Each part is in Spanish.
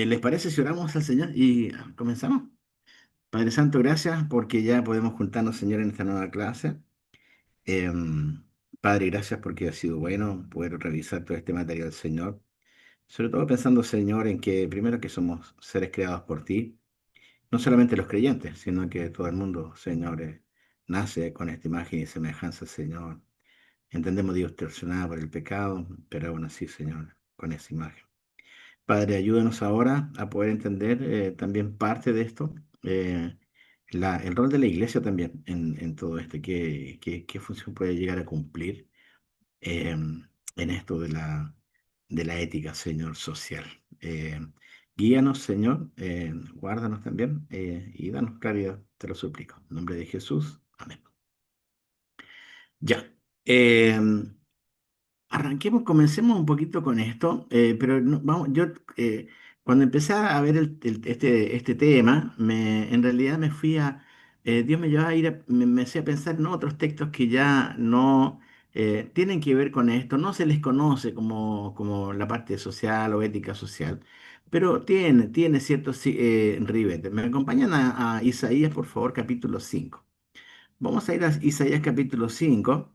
¿Les parece si oramos al Señor y comenzamos? Padre Santo, gracias porque ya podemos juntarnos, Señor, en esta nueva clase. Padre, gracias porque ha sido bueno poder revisar todo este material, Señor. Sobre todo pensando, Señor, en que primero que somos seres creados por ti, no solamente los creyentes, sino que todo el mundo, Señor, nace con esta imagen y semejanza, Señor. Entendemos distorsionada por el pecado, pero aún así, Señor, con esa imagen. Padre, ayúdanos ahora a poder entender también parte de esto, eh, el rol de la iglesia también en todo esto, qué función puede llegar a cumplir en esto de la ética, Señor, social. Guíanos, Señor, guárdanos también y danos claridad, te lo suplico. En nombre de Jesús, amén. Ya. Arranquemos, comencemos un poquito con esto, pero vamos, cuando empecé a ver este tema, en realidad me fui Dios me llevaba a ir, me hacía pensar en otros textos que ya no tienen que ver con esto, no se les conoce como la parte social o ética social, pero tiene ciertos ribetes. ¿Me acompañan a Isaías, por favor, capítulo 5? Vamos a ir a Isaías capítulo 5.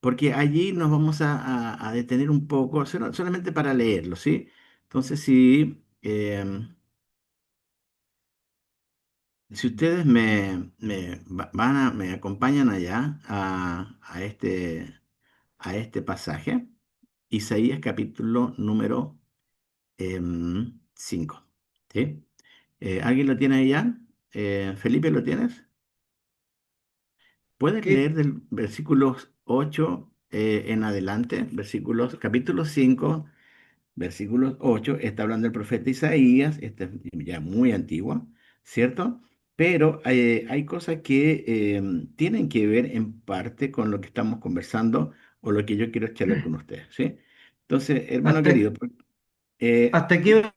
Porque allí nos vamos a detener un poco, solamente para leerlo, ¿sí? Entonces, si ustedes me acompañan allá a este pasaje, Isaías capítulo número 5, ¿sí? ¿Alguien lo tiene allá? Felipe, ¿lo tienes? ¿Puedes ¿Qué? leer del versículos 8 en adelante? Capítulo 5. Versículo 8 está hablando el profeta Isaías, esta es ya muy antigua, ¿cierto? Pero hay cosas que tienen que ver en parte con lo que estamos conversando o lo que yo quiero charlar con ustedes, ¿sí? Entonces, hermano ¿Hasta, querido, eh, hasta qué?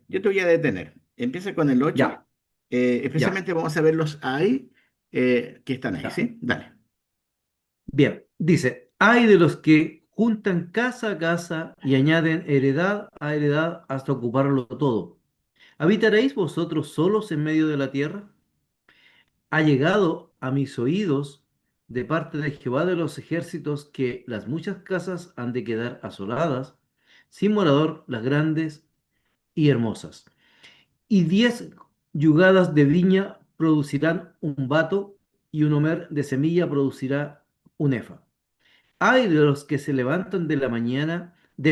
yo te voy a detener. Empieza con el 8, Ya, ya, especialmente vamos a ver los ahí que están ahí, ya. ¿sí? Dale. Bien, dice, hay de los que juntan casa a casa y añaden heredad a heredad hasta ocuparlo todo. ¿Habitaréis vosotros solos en medio de la tierra? Ha llegado a mis oídos de parte de Jehová de los ejércitos que las muchas casas han de quedar asoladas, sin morador las grandes y hermosas. Y 10 yugadas de viña producirán un bato, y un homer de semilla producirá un efa. Ay de los que se levantan de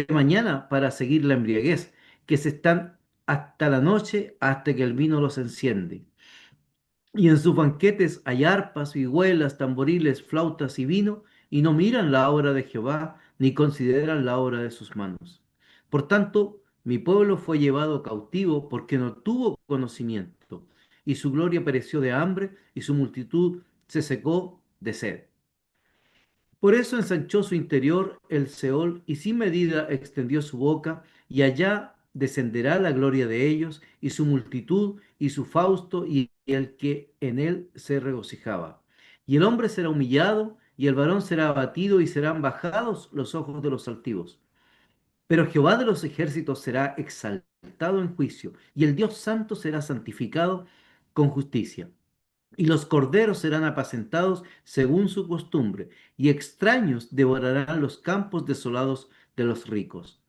mañana para seguir la embriaguez, que se están hasta la noche, hasta que el vino los enciende. Y en sus banquetes hay arpas, vihuelas, tamboriles, flautas y vino, y no miran la obra de Jehová, ni consideran la obra de sus manos. Por tanto, mi pueblo fue llevado cautivo porque no tuvo conocimiento, y su gloria pereció de hambre, y su multitud se secó de sed. Por eso ensanchó su interior el Seol, y sin medida extendió su boca, y allá descenderá la gloria de ellos, y su multitud, y su fausto, y el que en él se regocijaba. Y el hombre será humillado, y el varón será abatido, y serán bajados los ojos de los altivos. Pero Jehová de los ejércitos será exaltado en juicio, y el Dios santo será santificado con justicia. Y los corderos serán apacentados según su costumbre, y extraños devorarán los campos desolados de los ricos.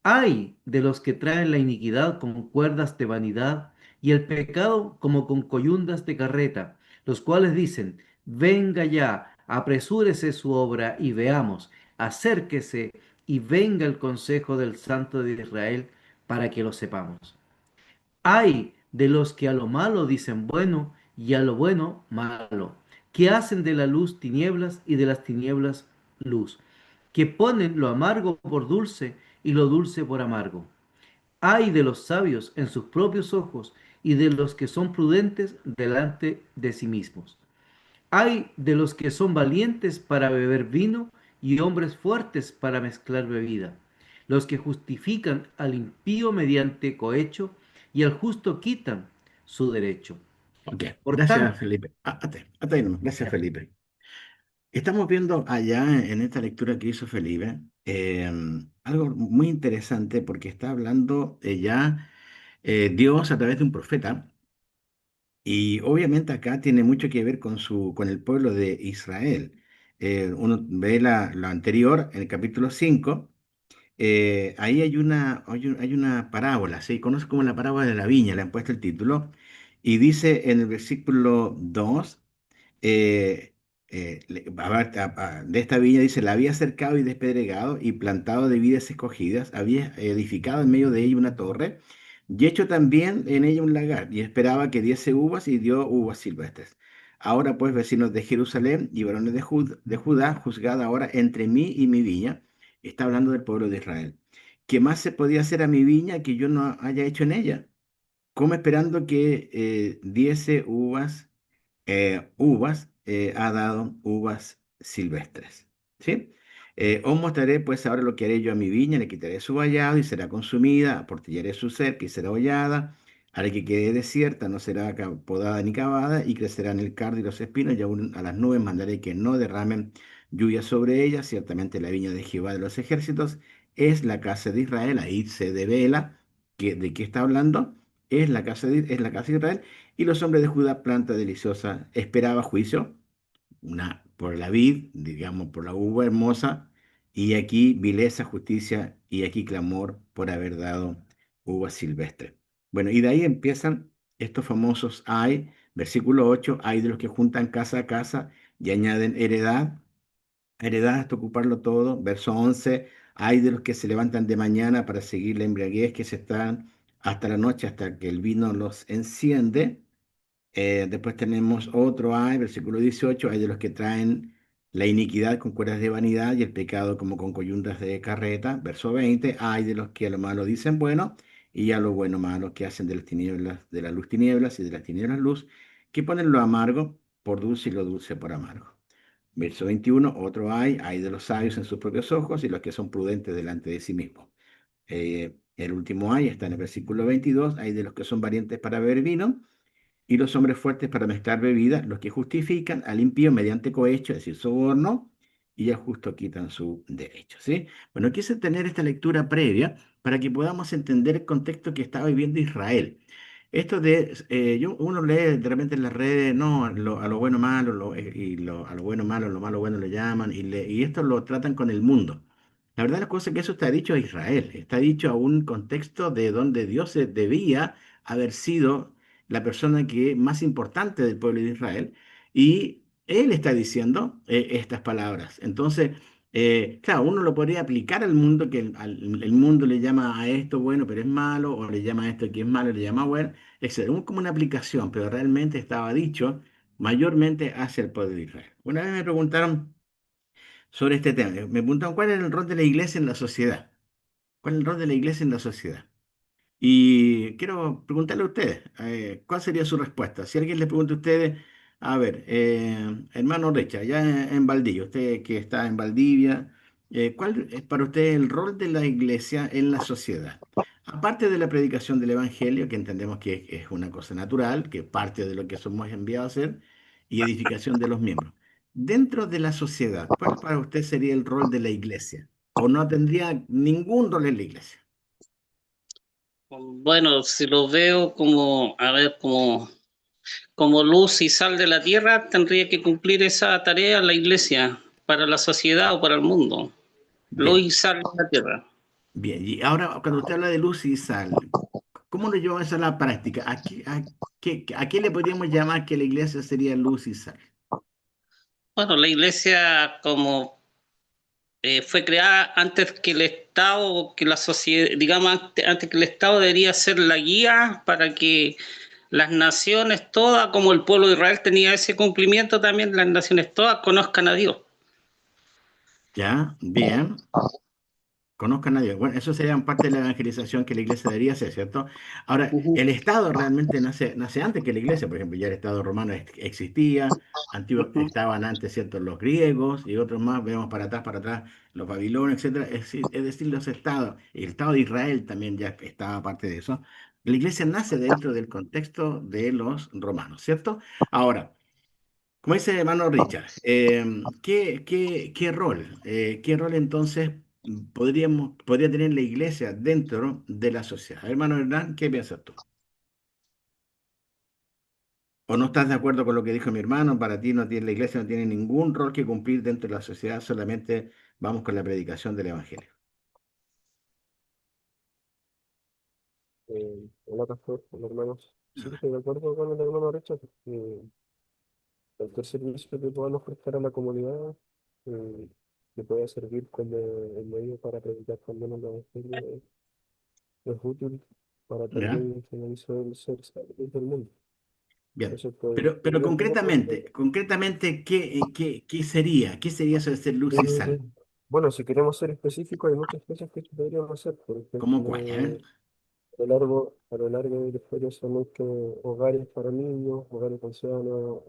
Ay de los que traen la iniquidad con cuerdas de vanidad, y el pecado como con coyundas de carreta, los cuales dicen, venga ya, apresúrese su obra y veamos, acérquese y venga el consejo del Santo de Israel para que lo sepamos. Ay de los que a lo malo dicen bueno y a lo bueno malo, que hacen de la luz tinieblas y de las tinieblas luz, que ponen lo amargo por dulce y lo dulce por amargo. Ay de los sabios en sus propios ojos y de los que son prudentes delante de sí mismos. Ay de los que son valientes para beber vino y hombres fuertes para mezclar bebida, los que justifican al impío mediante cohecho y al justo quitan su derecho. Ok, Por gracias tanto, Felipe. Hasta ahí nomás. Gracias ya, Felipe. Estamos viendo allá en esta lectura que hizo Felipe algo muy interesante porque está hablando ya Dios a través de un profeta y obviamente acá tiene mucho que ver con con el pueblo de Israel. Uno ve lo anterior en el capítulo 5. Ahí hay una parábola, se conoce como la parábola de la viña, le han puesto el título, y dice en el versículo 2 de esta viña dice, la había cercado y despedregado y plantado de vides escogidas, había edificado en medio de ella una torre y hecho también en ella un lagar y esperaba que diese uvas y dio uvas silvestres. Ahora pues, vecinos de Jerusalén y varones de Judá, juzgad ahora entre mí y mi viña. Está hablando del pueblo de Israel. ¿Qué más se podía hacer a mi viña que yo no haya hecho en ella? Como esperando que diese ha dado uvas silvestres. ¿Sí? Os mostraré pues ahora lo que haré yo a mi viña, le quitaré su vallado y será consumida, aportillaré su cerca y será hollada, haré que quede desierta, no será podada ni cavada, y crecerán el cardo y los espinos, y aún a las nubes mandaré que no derramen lluvia sobre ella, ciertamente la viña de Jehová de los ejércitos es la casa de Israel, ahí se devela de qué está hablando, es la casa de Israel, y los hombres de Judá, planta deliciosa, esperaba juicio, por la vid, digamos, por la uva hermosa, y aquí vileza, justicia, y aquí clamor por haber dado uva silvestre. Bueno, y de ahí empiezan estos famosos ay, versículo 8 hay de los que juntan casa a casa y añaden heredad hasta ocuparlo todo. Verso 11 hay de los que se levantan de mañana para seguir la embriaguez, que se están hasta la noche, hasta que el vino los enciende. Después tenemos otro ay, versículo 18 hay de los que traen la iniquidad con cuerdas de vanidad y el pecado como con coyuntas de carreta. Verso 20 hay de los que a lo malo dicen bueno y a lo bueno malo, que hacen de las tinieblas, de la luz tinieblas y de las tinieblas luz, que ponen lo amargo por dulce y lo dulce por amargo. Verso 21 otro hay de los sabios en sus propios ojos y los que son prudentes delante de sí mismos. El último hay está en el versículo 22 hay de los que son valientes para beber vino y los hombres fuertes para mezclar bebidas, los que justifican al impío mediante cohecho, es decir, soborno, y al justo quitan su derecho, ¿sí? Bueno, quise tener esta lectura previa para que podamos entender el contexto que estaba viviendo Israel. Esto uno lee de repente en las redes, no, a lo bueno malo, a lo bueno malo, lo malo bueno le llaman, y esto lo tratan con el mundo. La verdad, la cosa es que eso está dicho a Israel, está dicho a un contexto de donde Dios debía haber sido la persona más importante del pueblo de Israel, y él está diciendo estas palabras. Entonces, claro, uno lo podría aplicar al mundo, que el mundo le llama a esto bueno, pero es malo, o le llama a esto que es malo, le llama bueno, etc. Como una aplicación, pero realmente estaba dicho mayormente hacia el pueblo de Israel. Una vez me preguntaron sobre este tema, me preguntaron cuál es el rol de la iglesia en la sociedad. ¿Cuál es el rol de la iglesia en la sociedad? Y quiero preguntarle a ustedes, ¿cuál sería su respuesta? Si alguien le pregunta a ustedes, a ver, hermano Recha, allá en Valdivia, usted que está en Valdivia, ¿cuál es para usted el rol de la iglesia en la sociedad? Aparte de la predicación del Evangelio, que entendemos que es una cosa natural, que parte de lo que somos enviados a hacer, y edificación de los miembros. Dentro de la sociedad, ¿cuál para usted sería el rol de la iglesia? ¿O no tendría ningún rol en la iglesia? Bueno, si lo veo como, a ver, como luz y sal de la tierra, tendría que cumplir esa tarea la iglesia para la sociedad o para el mundo. Luz Bien. y sal de la tierra. Bien, y ahora cuando usted habla de luz y sal, ¿cómo lo llevamos eso a la práctica? ¿A qué le podríamos llamar que la iglesia sería luz y sal? Bueno, la iglesia como fue creada antes que el Estado, o que la sociedad, digamos, antes que el Estado debería ser la guía para que las naciones todas, como el pueblo de Israel tenía ese cumplimiento también, las naciones todas conozcan a Dios. ¿Ya? Bien. Conozcan a Dios. Bueno, eso sería parte de la evangelización que la iglesia debería hacer, ¿cierto? Ahora, el Estado realmente nace antes que la iglesia. Por ejemplo, ya el Estado romano existía, estaban antes, ¿cierto? Los griegos y otros más, vemos para atrás, los babilonios, etcétera. Es decir, los estados, el Estado de Israel también ya estaba parte de eso. La iglesia nace dentro del contexto de los romanos, ¿cierto? Ahora, como dice el hermano Richard, qué rol entonces podría tener la iglesia dentro de la sociedad? Hermano Hernán, ¿qué piensas tú? ¿O no estás de acuerdo con lo que dijo mi hermano? Para ti no tiene, la iglesia no tiene ningún rol que cumplir dentro de la sociedad, solamente vamos con la predicación del evangelio. Hola, pastor, hola, hermanos. Sí, Amén. estoy de acuerdo con el hermano Richard, que cualquier servicio que podamos prestar a la comunidad, eh, que pueda servir como el medio para predicar también el evangelio, es útil para ¿Ya? también finalizar el ser salvo del mundo. Bien. Eso Pero podría ser otro concretamente, aspecto. concretamente, ¿qué sería? ¿Qué sería eso de ser luz y Eh, sal? bueno, si queremos ser específicos, hay muchas cosas que se podrían hacer. Por ¿Cómo cuál? A ver. ejemplo, a lo largo de la historia se han hecho hogares para niños, hogares ancianos,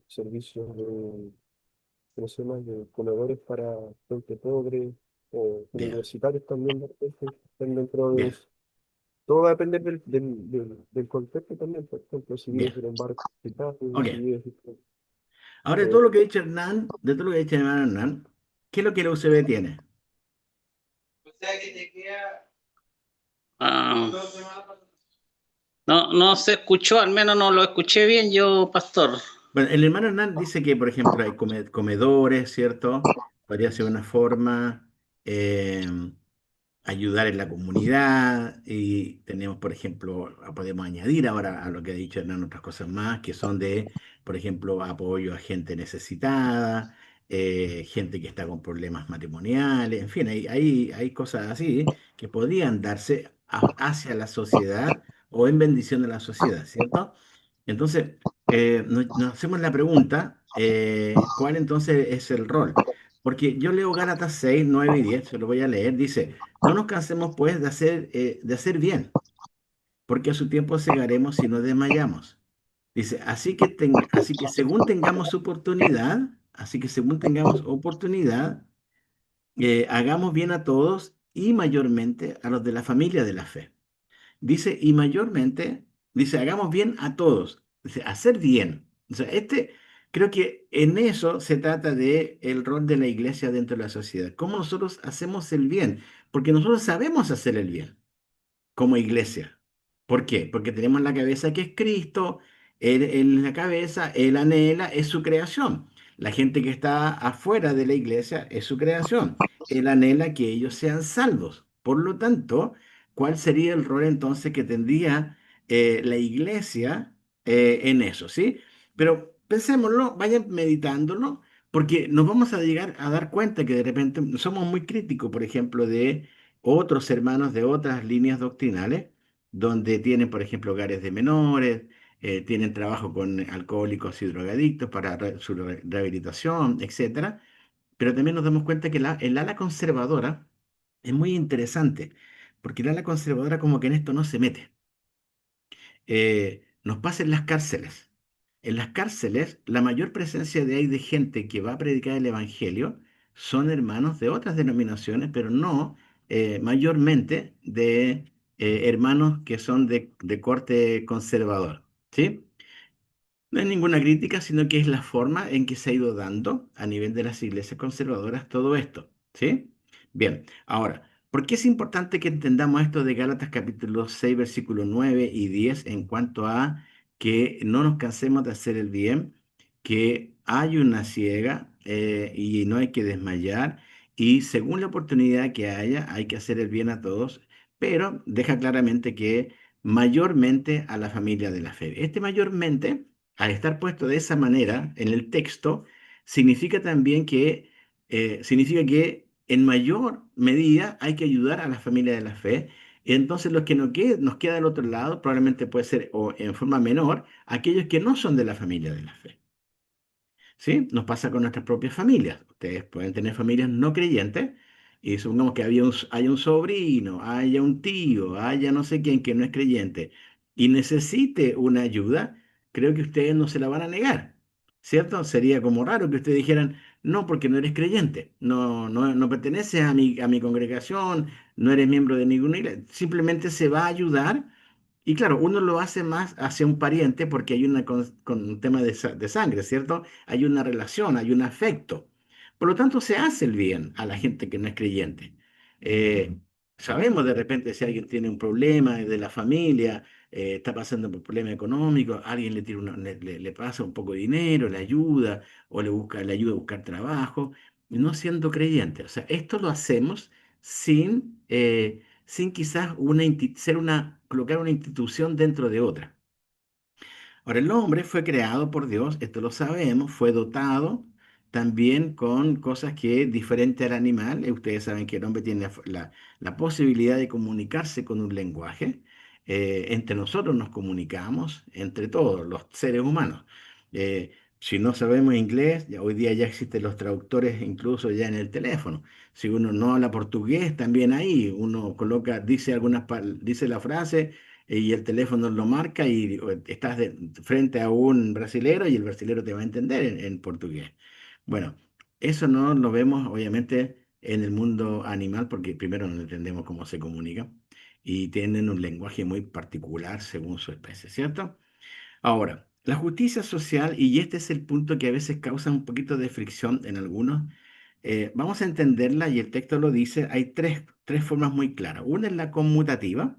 servicios de, ¿cómo se llama?, de comedores para gente pobre, o Bien, universitarios también, de repente, que están dentro de bien, eso. Todo va a depender del contexto también. Por ejemplo, si bien. vives en un barrio hospital, Ok. si vives Ahora, de todo eh, lo que ha dicho Hernán, de todo lo que ha dicho hermano Hernán, ¿qué es lo que la UCB tiene? Ah, no se escuchó, al menos no lo escuché bien yo, pastor. Bueno, el hermano Hernán dice que, por ejemplo, hay comedores, ¿cierto? Podría ser una forma, eh, ayudar en la comunidad y tenemos, por ejemplo, podemos añadir ahora a lo que ha dicho Hernán otras cosas más, que son de, por ejemplo, apoyo a gente necesitada, gente que está con problemas matrimoniales, en fin, hay cosas así que podrían darse hacia la sociedad o en bendición de la sociedad, ¿cierto? Entonces, nos hacemos la pregunta, ¿cuál entonces es el rol? Porque yo leo Gálatas 6 9 y 10 se lo voy a leer, dice, no nos cansemos pues de hacer bien, porque a su tiempo segaremos si no desmayamos. Dice, así que según tengamos oportunidad, hagamos bien a todos y mayormente a los de la familia de la fe. Dice, y mayormente, dice, hagamos bien a todos. Dice, hacer bien. O sea, creo que en eso se trata de el rol de la iglesia dentro de la sociedad. Cómo nosotros hacemos el bien. Porque nosotros sabemos hacer el bien como iglesia. ¿Por qué? Porque tenemos la cabeza que es Cristo, Él es la cabeza, Él anhela, es su creación. La gente que está afuera de la iglesia es su creación. Él anhela que ellos sean salvos. Por lo tanto, ¿cuál sería el rol entonces que tendría la iglesia en eso? ¿Sí? Pero pensémoslo, vayan meditándolo, porque nos vamos a llegar a dar cuenta que de repente somos muy críticos, por ejemplo, de otros hermanos de otras líneas doctrinales, donde tienen, por ejemplo, hogares de menores, tienen trabajo con alcohólicos y drogadictos para su rehabilitación, etcétera. Pero también nos damos cuenta que el ala conservadora es muy interesante, porque el ala conservadora como que en esto no se mete. Nos pasa en las cárceles. En las cárceles, la mayor presencia de ahí de gente que va a predicar el Evangelio son hermanos de otras denominaciones, pero no mayormente de hermanos que son de corte conservador. ¿Sí? No es ninguna crítica, sino que es la forma en que se ha ido dando a nivel de las iglesias conservadoras todo esto. ¿Sí? Bien, ahora, ¿por qué es importante que entendamos esto de Gálatas capítulo 6 versículos 9 y 10 en cuanto a que no nos cansemos de hacer el bien, que hay una ciega y no hay que desmayar y según la oportunidad que haya, hay que hacer el bien a todos, pero deja claramente que mayormente a la familia de la fe. Este mayormente al estar puesto de esa manera en el texto, significa que en mayor medida hay que ayudar a la familia de la fe. Entonces, los que nos queda del otro lado probablemente puede ser, o en forma menor, aquellos que no son de la familia de la fe. ¿Sí? Nos pasa con nuestras propias familias. Ustedes pueden tener familias no creyentes y supongamos que haya un sobrino, haya un tío, haya no sé quién que no es creyente y necesite una ayuda, creo que ustedes no se la van a negar, ¿cierto? Sería como raro que ustedes dijeran, no, porque no eres creyente, no perteneces a mi congregación, no eres miembro de ninguna iglesia, simplemente se va a ayudar Y claro, uno lo hace más hacia un pariente porque hay una con un tema de sangre, ¿cierto? Hay una relación, hay un afecto. Por lo tanto, se hace el bien a la gente que no es creyente. Eh, Sabemos de repente si alguien tiene un problema de la familia, está pasando por problema económico, alguien le, tira le pasa un poco de dinero, le ayuda o le ayuda a buscar trabajo, no siendo creyente. O sea, esto lo hacemos sin quizás colocar una institución dentro de otra. Ahora, el hombre fue creado por Dios, esto lo sabemos, fue dotado también con cosas que diferente al animal. Ustedes saben que el hombre tiene la posibilidad de comunicarse con un lenguaje. Entre nosotros nos comunicamos, entre todos los seres humanos. Si no sabemos inglés, hoy día ya existen los traductores incluso ya en el teléfono. Si uno no habla portugués, también ahí uno coloca, dice la frase y el teléfono lo marca y estás frente a un brasilero y el brasilero te va a entender en portugués. Bueno, eso no lo vemos obviamente en el mundo animal porque primero no entendemos cómo se comunica y tienen un lenguaje muy particular según su especie, ¿cierto? Ahora, la justicia social, y este es el punto que a veces causa un poquito de fricción en algunos, vamos a entenderla y el texto lo dice, hay tres formas muy claras. Una es la conmutativa,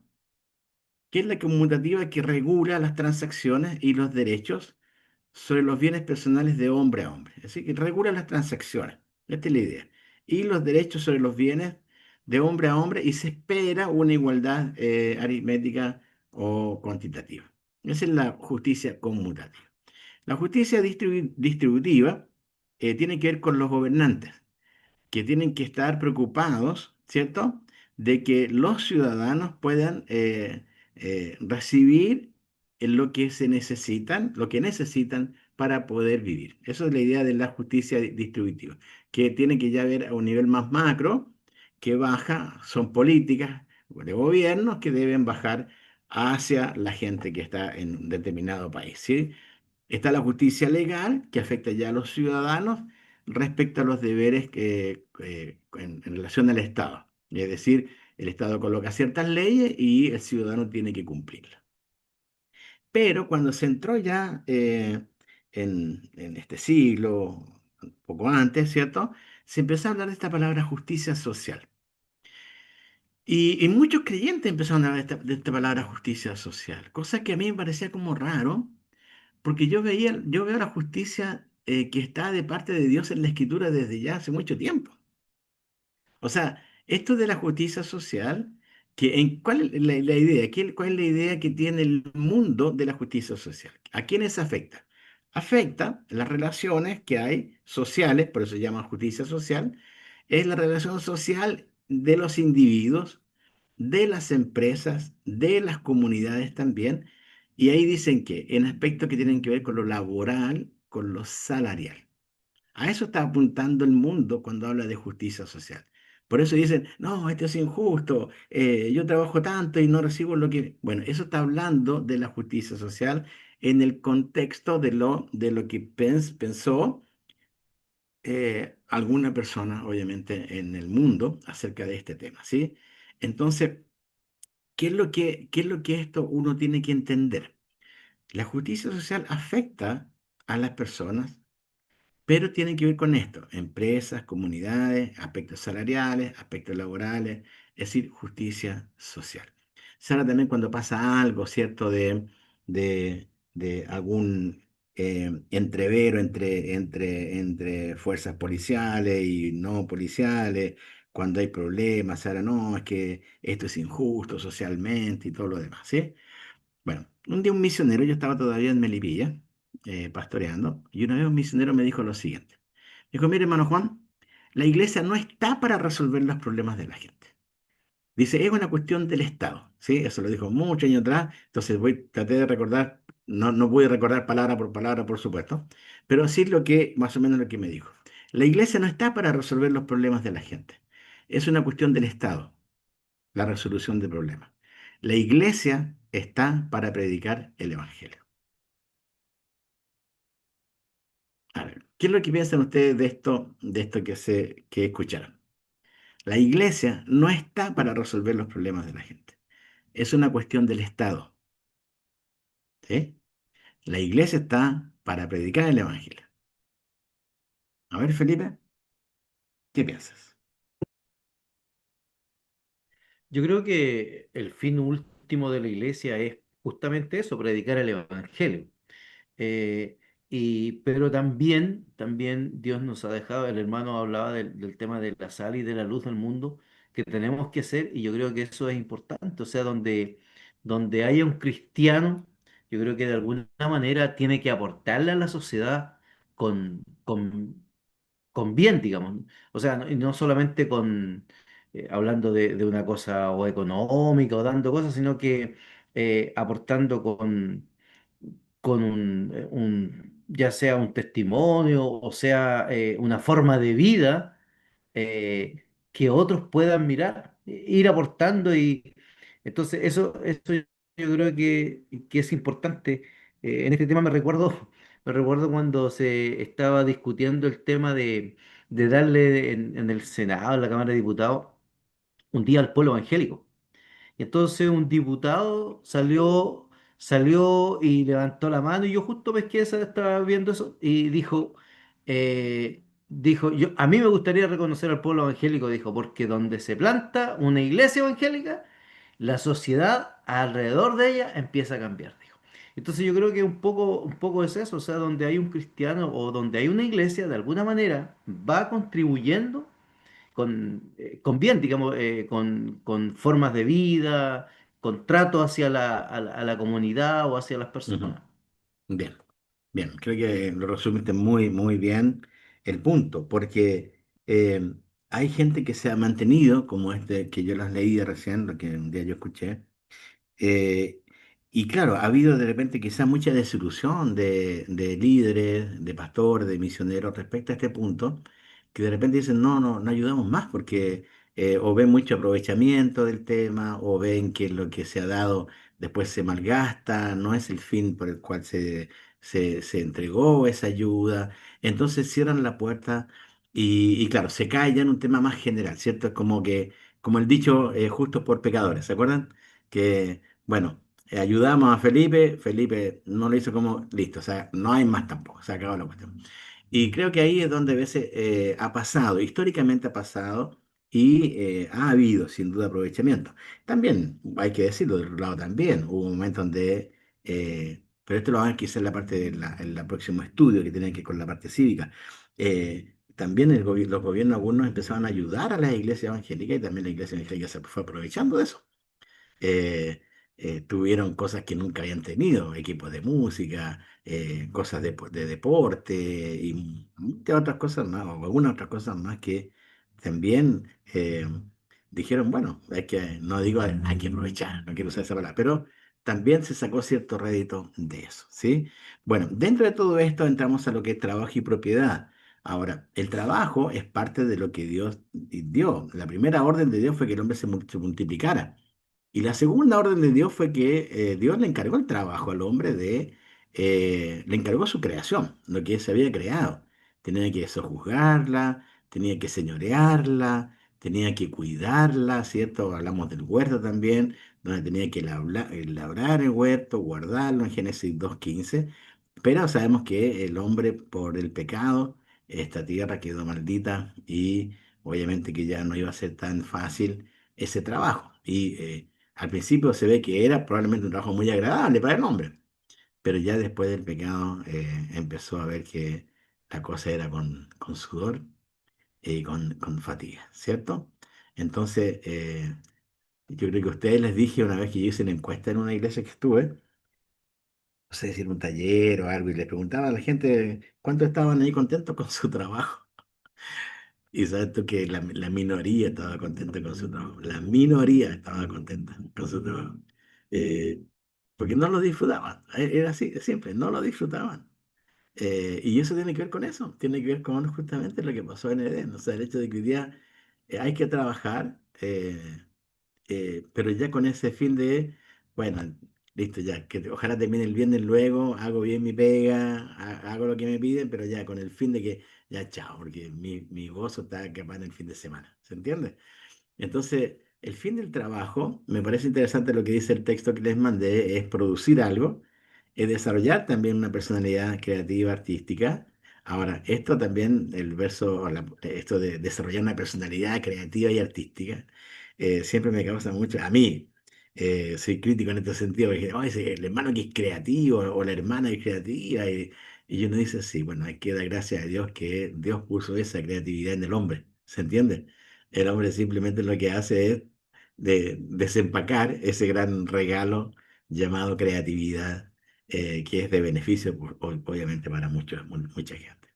que es la conmutativa que regula las transacciones y los derechos sobre los bienes personales de hombre a hombre. Así que regula las transacciones. Esta es la idea. Y los derechos sobre los bienes de hombre a hombre y se espera una igualdad aritmética o cuantitativa. Esa es la justicia conmutativa. La justicia distributiva tiene que ver con los gobernantes que tienen que estar preocupados, ¿cierto?, de que los ciudadanos puedan recibir lo que se necesitan, lo que necesitan para poder vivir. Esa es la idea de la justicia distributiva, que tiene que ya ver a un nivel más macro, que baja, son políticas de gobiernos que deben bajar hacia la gente que está en un determinado país, ¿sí? Está la justicia legal, que afecta ya a los ciudadanos respecto a los deberes en relación al Estado. Es decir, el Estado coloca ciertas leyes y el ciudadano tiene que cumplirlas. Pero cuando se entró ya en este siglo, un poco antes, ¿cierto? Se empezó a hablar de esta palabra justicia social. Y muchos creyentes empezaron a hablar de esta palabra justicia social, cosa que a mí me parecía como raro, porque yo veo la justicia que está de parte de Dios en la Escritura desde ya hace mucho tiempo. O sea, esto de la justicia social, ¿cuál es la idea? ¿Cuál es la idea que tiene el mundo de la justicia social? ¿A quiénes afecta? Afecta las relaciones que hay sociales, por eso se llama justicia social, es la relación social de los individuos, de las empresas, de las comunidades también, y ahí dicen que en aspectos que tienen que ver con lo laboral, con lo salarial. A eso está apuntando el mundo cuando habla de justicia social. Por eso dicen, no, esto es injusto, yo trabajo tanto y no recibo lo que... Bueno, eso está hablando de la justicia social en el contexto de lo que pensó alguna persona, obviamente, en el mundo acerca de este tema, ¿sí? Entonces, ¿qué es lo que esto uno tiene que entender? La justicia social afecta a las personas pero tienen que ver con esto, empresas, comunidades, aspectos salariales, aspectos laborales, es decir, justicia social. Se habla también cuando pasa algo, ¿cierto?, de algún entrevero entre fuerzas policiales y no policiales, cuando hay problemas, ahora no, es que esto es injusto socialmente y todo lo demás, ¿sí? Bueno, un día un misionero, yo estaba todavía en Melipilla, pastoreando, y una vez un misionero me dijo lo siguiente. Dijo, mire, hermano Juan, la iglesia no está para resolver los problemas de la gente. Dice, es una cuestión del Estado, ¿sí? Eso lo dijo muchos años atrás, entonces traté de recordar, no pude recordar palabra por palabra, por supuesto, pero sí más o menos lo que me dijo. La iglesia no está para resolver los problemas de la gente. Es una cuestión del Estado la resolución de problemas. La iglesia está para predicar el Evangelio. A ver, ¿qué es lo que piensan ustedes de esto que escucharon? La iglesia no está para resolver los problemas de la gente. Es una cuestión del Estado. ¿sí? La iglesia está para predicar el Evangelio. A ver, Felipe, ¿qué piensas? Yo creo que el fin último de la iglesia es justamente eso, predicar el evangelio. Eh, pero también Dios nos ha dejado, el hermano hablaba del tema de la sal y de la luz del mundo, que tenemos que hacer, y yo creo que eso es importante. O sea, donde haya un cristiano, yo creo que de alguna manera tiene que aportarle a la sociedad con bien, digamos. O sea, no, y no solamente hablando de una cosa o económica o dando cosas, sino que aportando ya sea un testimonio o sea una forma de vida que otros puedan mirar, ir aportando y entonces eso yo creo que es importante. En este tema me recuerdo cuando se estaba discutiendo el tema de darle en el Senado, en la Cámara de Diputados, un día al pueblo evangélico. Y entonces un diputado salió y levantó la mano y yo justo pesqué esa, estaba viendo eso y a mí me gustaría reconocer al pueblo evangélico, dijo, porque donde se planta una iglesia evangélica, la sociedad alrededor de ella empieza a cambiar, dijo. Entonces yo creo que un poco es eso, o sea, donde hay un cristiano o donde hay una iglesia, de alguna manera va contribuyendo con bien, digamos, con formas de vida, con trato hacia a la comunidad o hacia las Ujú. personas. Bien, bien, creo que lo resumiste muy, muy bien el punto, porque hay gente que se ha mantenido, como este que yo las leí recién, lo que un día yo escuché. Eh, y claro, ha habido de repente quizás mucha desilusión de líderes, de pastores, de misioneros respecto a este punto, que de repente dicen, no, no, no ayudamos más porque o ven mucho aprovechamiento del tema, o ven que lo que se ha dado después se malgasta, no es el fin por el cual se entregó esa ayuda. Entonces cierran la puerta y claro, se cae ya en un tema más general, ¿cierto? Es como que, como el dicho, justos por pecadores, ¿se acuerdan? Que, bueno, ayudamos a Felipe, Felipe no lo hizo como, listo, o sea, no hay más tampoco, se acabó la cuestión. Y creo que ahí es donde a veces ha pasado, históricamente ha pasado y ha habido sin duda aprovechamiento. También, hay que decirlo, del otro lado también, hubo un momento donde, pero esto lo van a ver quizás en la parte de en el próximo estudio que tiene que ver con la parte cívica. También los gobiernos algunos empezaron a ayudar a las iglesias evangélicas y también la iglesia evangélica se fue aprovechando de eso. eh, Tuvieron cosas que nunca habían tenido, equipos de música, cosas de deporte y muchas otras cosas más, o algunas otras cosas más que también dijeron, bueno, no digo hay que aprovechar, no quiero usar esa palabra, pero también se sacó cierto rédito de eso, ¿sí? Bueno, dentro de todo esto entramos a lo que es trabajo y propiedad. Ahora, el trabajo es parte de lo que Dios dio. La primera orden de Dios fue que el hombre se multiplicara. Y la segunda orden de Dios fue que Dios le encargó el trabajo al hombre le encargó su creación, lo que se había creado. Tenía que sojuzgarla, tenía que señorearla, tenía que cuidarla, ¿cierto? Hablamos del huerto también, donde tenía que labrar el huerto, guardarlo en Génesis 2:15. Pero sabemos que el hombre, por el pecado, esta tierra quedó maldita y obviamente que ya no iba a ser tan fácil ese trabajo. Y al principio se ve que era probablemente un trabajo muy agradable para el hombre, pero ya después del pecado empezó a ver que la cosa era con sudor y con fatiga, ¿cierto? Entonces, yo creo que a ustedes les dije una vez que yo hice una encuesta en una iglesia que estuve, no sé si en un taller o algo, y les preguntaba a la gente cuánto estaban ahí contentos con su trabajo. Y sabes tú que la minoría estaba contenta con su trabajo. La minoría estaba contenta con su trabajo. Eh, Porque no lo disfrutaban. Era así, siempre, no lo disfrutaban. Y eso tiene que ver con eso, tiene que ver con justamente lo que pasó en Edén. O sea, el hecho de que hoy día hay que trabajar, pero ya con ese fin de, bueno, listo, ya, que ojalá termine el viernes luego, hago bien mi pega, hago lo que me piden, pero ya con el fin de que, ya, chao, porque mi gozo está capaz en el fin de semana. ¿Se entiende? Entonces, el fin del trabajo, me parece interesante lo que dice el texto que les mandé, es producir algo es desarrollar también una personalidad creativa, artística. Ahora, esto también, el verso, esto de desarrollar una personalidad creativa y artística, siempre me causa mucho, a mí, soy crítico en este sentido, porque "Oh, el hermano que es creativo o la hermana que es creativa, y uno dice, sí, bueno, hay que dar gracias a Dios que Dios puso esa creatividad en el hombre, ¿se entiende? El hombre simplemente lo que hace es desempacar ese gran regalo llamado creatividad, que es de beneficio, obviamente, para mucha gente.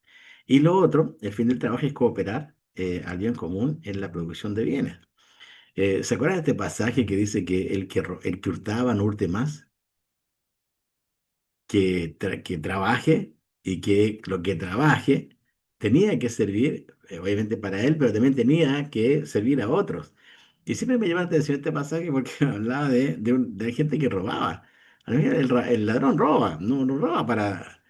Y lo otro, el fin del trabajo es cooperar al bien común en la producción de bienes. ¿Se acuerdan de este pasaje que dice que el que hurtaba no hurte más? Que trabaje y que lo que trabaje tenía que servir, obviamente para él, pero también tenía que servir a otros. Y siempre me llama la atención este pasaje porque hablaba de gente que robaba. A mí el ladrón roba, no roba para...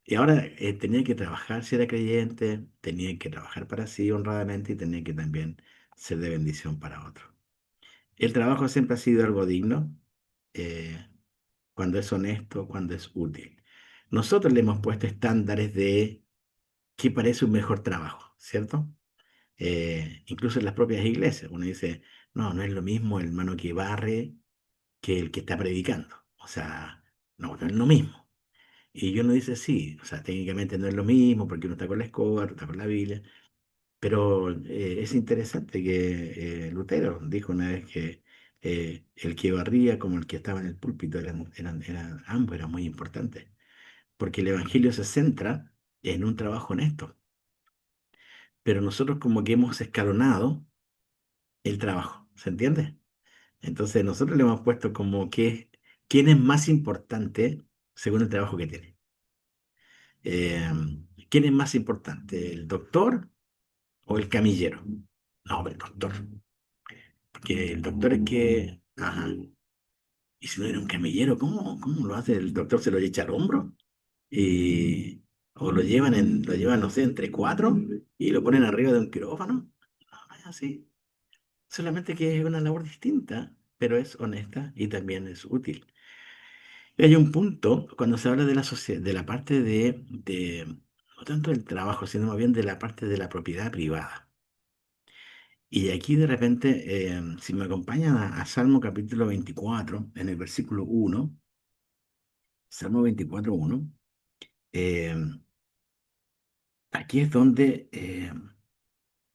Y ahora tenía que trabajar si era creyente, tenía que trabajar para sí honradamente y tenía que también ser de bendición para otros. El trabajo siempre ha sido algo digno. eh, Cuando es honesto, cuando es útil. Nosotros le hemos puesto estándares de qué parece un mejor trabajo, ¿cierto? Incluso en las propias iglesias, uno dice, no, no es lo mismo el hermano que barre que el que está predicando. O sea, no es lo mismo. Y uno dice, sí, o sea, técnicamente no es lo mismo porque uno está con la escoba, otro está con la Biblia, pero es interesante que Lutero dijo una vez que el que barría como el que estaba en el púlpito ambos eran muy importantes, porque el Evangelio se centra en un trabajo honesto, pero nosotros como que hemos escalonado el trabajo, ¿se entiende? Entonces nosotros le hemos puesto como que quién es más importante según el trabajo que tiene. Eh, ¿Quién es más importante, el doctor o el camillero? No, el doctor. Porque el doctor es que, ajá, y si no era un camillero, ¿cómo lo hace? El doctor se lo echa al hombro y, o lo llevan, no sé, entre cuatro y lo ponen arriba de un quirófano. No es así. Solamente que es una labor distinta, pero es honesta y también es útil. Y hay un punto cuando se habla de la sociedad, de la parte no tanto del trabajo, sino más bien de la parte de la propiedad privada. Y aquí de repente, si me acompañan a Salmo capítulo 24 en el versículo 1, Salmo 24 1, eh, aquí es donde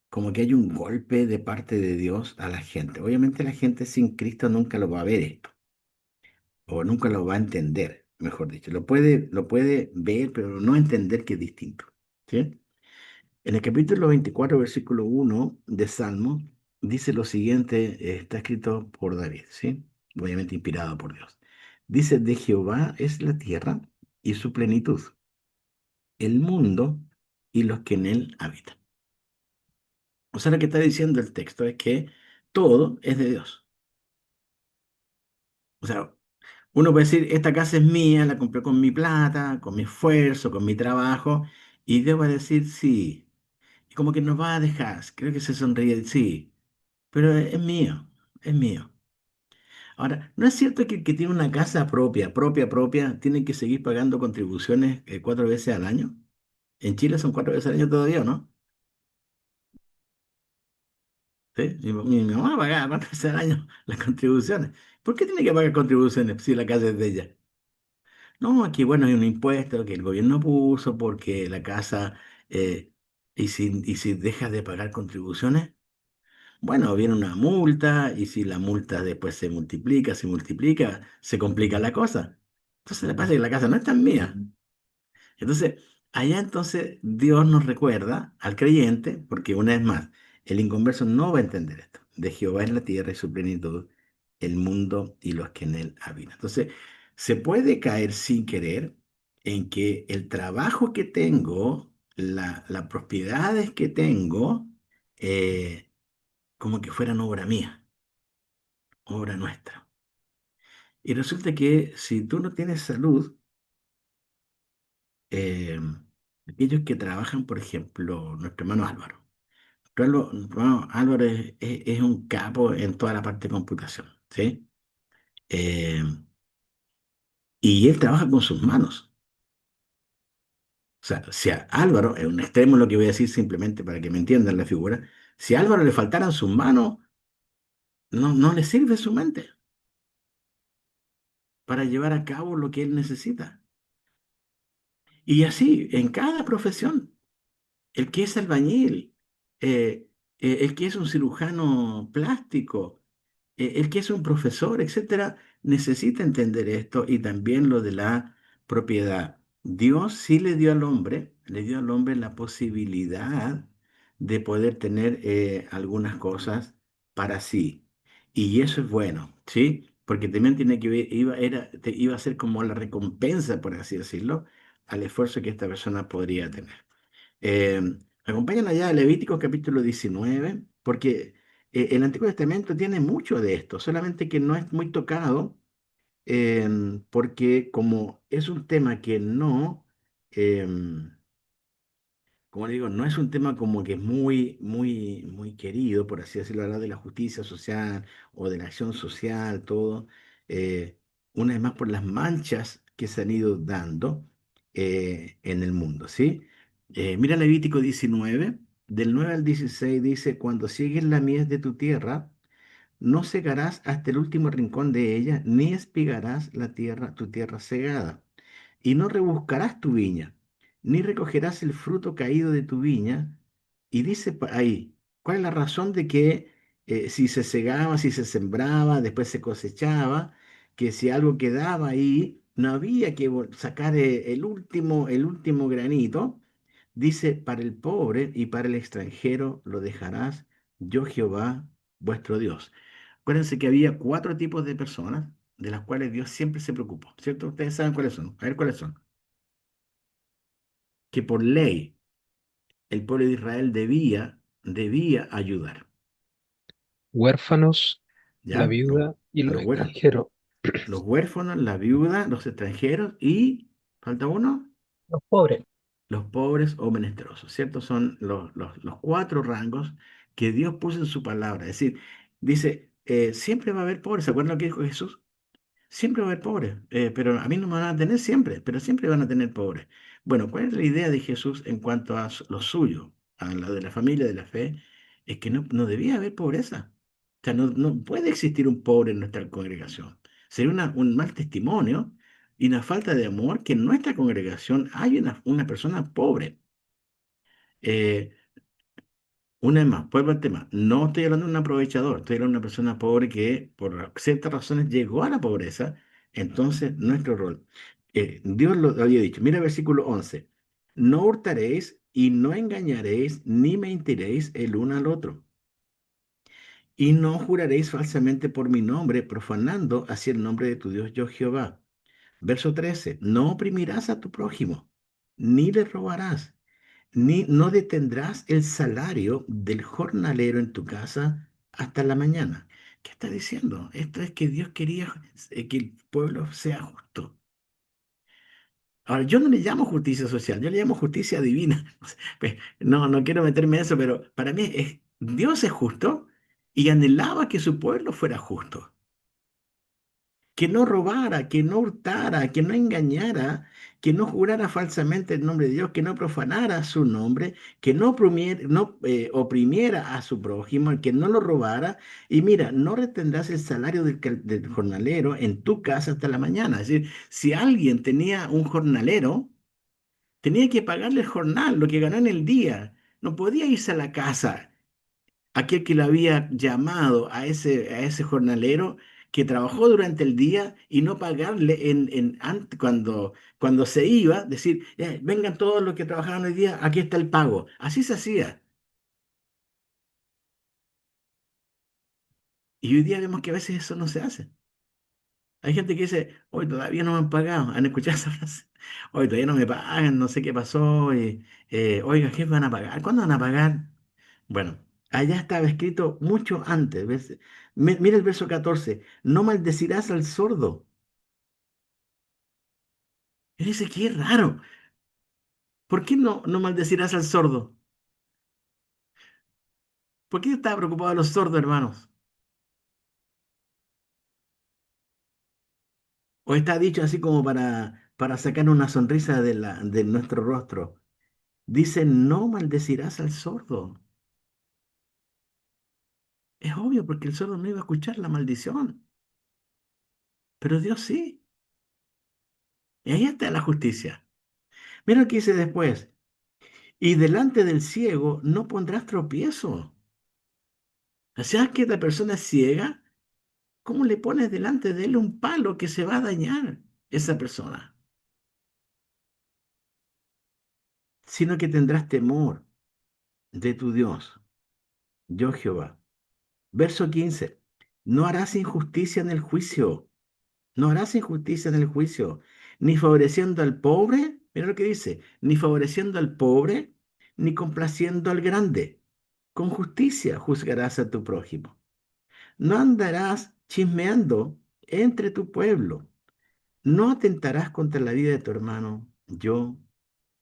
como que hay un golpe de parte de Dios a la gente. Obviamente la gente sin Cristo nunca lo va a ver esto, o nunca lo va a entender, mejor dicho. Lo puede ver, pero no entender que es distinto. ¿Sí? En el capítulo 24 versículo 1 de Salmo, dice lo siguiente, está escrito por David, ¿sí? Obviamente inspirado por Dios. Dice, de Jehová es la tierra y su plenitud, el mundo y los que en él habitan. O sea, lo que está diciendo el texto es que todo es de Dios. O sea, uno puede decir, esta casa es mía, la compré con mi plata, con mi esfuerzo, con mi trabajo, y Dios va a decir, sí. Y como que nos va a dejar, creo que se sonríe, sí, pero es mío, es mío. Ahora, ¿no es cierto que el que tiene una casa propia, tiene que seguir pagando contribuciones 4 veces al año? En Chile son 4 veces al año todavía, ¿no? ¿Sí? Mi mamá pagaba 4 veces al año las contribuciones. ¿Por qué tiene que pagar contribuciones si la casa es de ella? No, aquí bueno, hay un impuesto que el gobierno puso porque la casa, eh, y si dejas de pagar contribuciones, bueno, viene una multa y si la multa después se multiplica, se complica la cosa. Entonces le pasa que la casa no es tan mía. Entonces, allá entonces Dios nos recuerda al creyente, porque una vez más, el inconverso no va a entender esto. De Jehová es la tierra y su plenitud, el mundo y los que en él habitan. Entonces, se puede caer sin querer en que el trabajo que tengo, las propiedades que tengo, como que fueran obra mía, obra nuestra. Y resulta que si tú no tienes salud, eh, aquellos que trabajan, por ejemplo, nuestro hermano Álvaro. Nuestro hermano Álvaro es un capo en toda la parte de computación, ¿sí? Eh, y él trabaja con sus manos. O sea, si a Álvaro, es un extremo lo que voy a decir simplemente para que me entiendan la figura, si a Álvaro le faltaran sus manos, no le sirve su mente para llevar a cabo lo que él necesita. Y así, en cada profesión, el que es albañil, el que es un cirujano plástico, el que es un profesor, etcétera, necesita entender esto y también lo de la propiedad. Dios sí le dio al hombre la posibilidad de poder tener algunas cosas para sí. Y eso es bueno, ¿sí? Porque también tiene que ver, iba a ser como la recompensa, por así decirlo, al esfuerzo que esta persona podría tener. Eh, Acompañan allá a Levítico capítulo 19, porque el Antiguo Testamento tiene mucho de esto, solamente que no es muy tocado, porque como es un tema que no, em, como le digo, no es un tema como que es muy querido, por así decirlo, hablar de la justicia social o de la acción social, todo, eh, una vez más por las manchas que se han ido dando en el mundo, ¿sí? Mira Levítico 19, del 9 al 16 dice, cuando sigues la mies de tu tierra, no segarás hasta el último rincón de ella, ni espigarás la tierra, tu tierra segada y no rebuscarás tu viña, ni recogerás el fruto caído de tu viña. Y dice ahí, ¿cuál es la razón de que si se segaba, si se sembraba, después se cosechaba, que si algo quedaba ahí, no había que sacar el último granito? Dice, para el pobre y para el extranjero lo dejarás, yo Jehová, vuestro Dios. Acuérdense que había cuatro tipos de personas de las cuales Dios siempre se preocupó, ¿cierto? Ustedes saben cuáles son. A ver cuáles son. Que por ley el pueblo de Israel debía ayudar, Huérfanos, la ¿ya? viuda y A los los huérfanos, extranjeros. los huérfanos, la viuda, los extranjeros y, ¿falta uno? Los pobres. Los pobres o menesterosos, ¿cierto? Son los cuatro rangos que Dios puso en su palabra. Es decir, dice, siempre va a haber pobres. ¿Se acuerdan lo que dijo Jesús? Siempre va a haber pobres, pero a mí no me van a tener siempre, pero siempre van a tener pobres. Bueno, ¿cuál es la idea de Jesús en cuanto a lo suyo, a la de la familia de la fe? Es que no debía haber pobreza. O sea, no puede existir un pobre en nuestra congregación. Sería un mal testimonio y una falta de amor que en nuestra congregación hay una persona pobre. Eh, una vez más, vuelvo al tema. No estoy hablando de un aprovechador, estoy hablando de una persona pobre que por ciertas razones llegó a la pobreza. Entonces, nuestro rol. Dios lo había dicho. Mira el versículo 11. No hurtaréis y no engañaréis ni mentiréis el uno al otro. Y no juraréis falsamente por mi nombre, profanando así el nombre de tu Dios, yo Jehová. Verso 13. No oprimirás a tu prójimo, ni le robarás ni no detendrás el salario del jornalero en tu casa hasta la mañana. ¿Qué está diciendo? Esto es que Dios quería que el pueblo sea justo. Ahora, yo no le llamo justicia social, yo le llamo justicia divina. Pues, no quiero meterme en eso, pero para mí Dios es justo y anhelaba que su pueblo fuera justo, que no robara, que no hurtara, que no engañara, que no jurara falsamente el nombre de Dios, que no profanara su nombre, que oprimiera a su prójimo, que no lo robara. Y mira, no retendrás el salario del jornalero en tu casa hasta la mañana. Es decir, si alguien tenía un jornalero, tenía que pagarle el jornal, lo que ganó en el día. No podía irse a la casa aquel que le había llamado a ese jornalero que trabajó durante el día y no pagarle cuando se iba, decir, vengan todos los que trabajaron hoy día, aquí está el pago. Así se hacía. Y hoy día vemos que a veces eso no se hace. Hay gente que dice, hoy todavía no me han pagado. ¿Han escuchado esa frase? Hoy todavía no me pagan, no sé qué pasó. Oiga, ¿qué van a pagar? ¿Cuándo van a pagar? Bueno, allá estaba escrito mucho antes. ¿Ves? Mira el verso 14. No maldecirás al sordo. Y dice, qué raro. ¿Por qué no maldecirás al sordo? ¿Por qué estaba preocupado de los sordos, hermanos? ¿O está dicho así como para sacar una sonrisa de nuestro rostro? Dice, no maldecirás al sordo. Es obvio porque el sordo no iba a escuchar la maldición, pero Dios sí. Y ahí está la justicia. Mira lo que dice después. Y delante del ciego no pondrás tropiezo. O sea que la persona es ciega, ¿cómo le pones delante de él un palo que se va a dañar esa persona? Sino que tendrás temor de tu Dios, yo Jehová. Verso 15. No harás injusticia en el juicio. No harás injusticia en el juicio, ni favoreciendo al pobre, mira lo que dice, ni favoreciendo al pobre, ni complaciendo al grande. Con justicia juzgarás a tu prójimo. No andarás chismeando entre tu pueblo. No atentarás contra la vida de tu hermano, yo,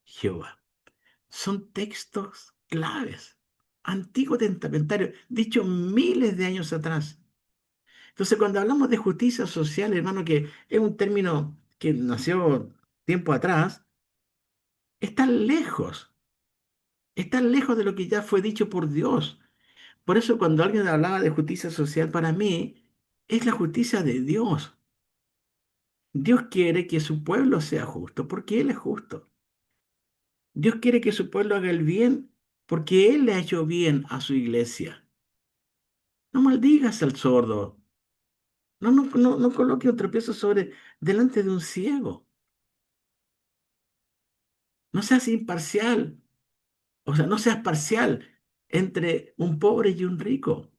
Jehová. Son textos claves, antiguo testamentario, dicho miles de años atrás. Entonces, cuando hablamos de justicia social, hermano, que es un término que nació tiempo atrás, está lejos de lo que ya fue dicho por Dios. Por eso, cuando alguien hablaba de justicia social, para mí es la justicia de Dios. Dios quiere que su pueblo sea justo, porque Él es justo. Dios quiere que su pueblo haga el bien, porque Él le ha hecho bien a su iglesia. No maldigas al sordo. No coloque un tropiezo delante de un ciego. No seas imparcial. O sea, no seas parcial entre un pobre y un rico.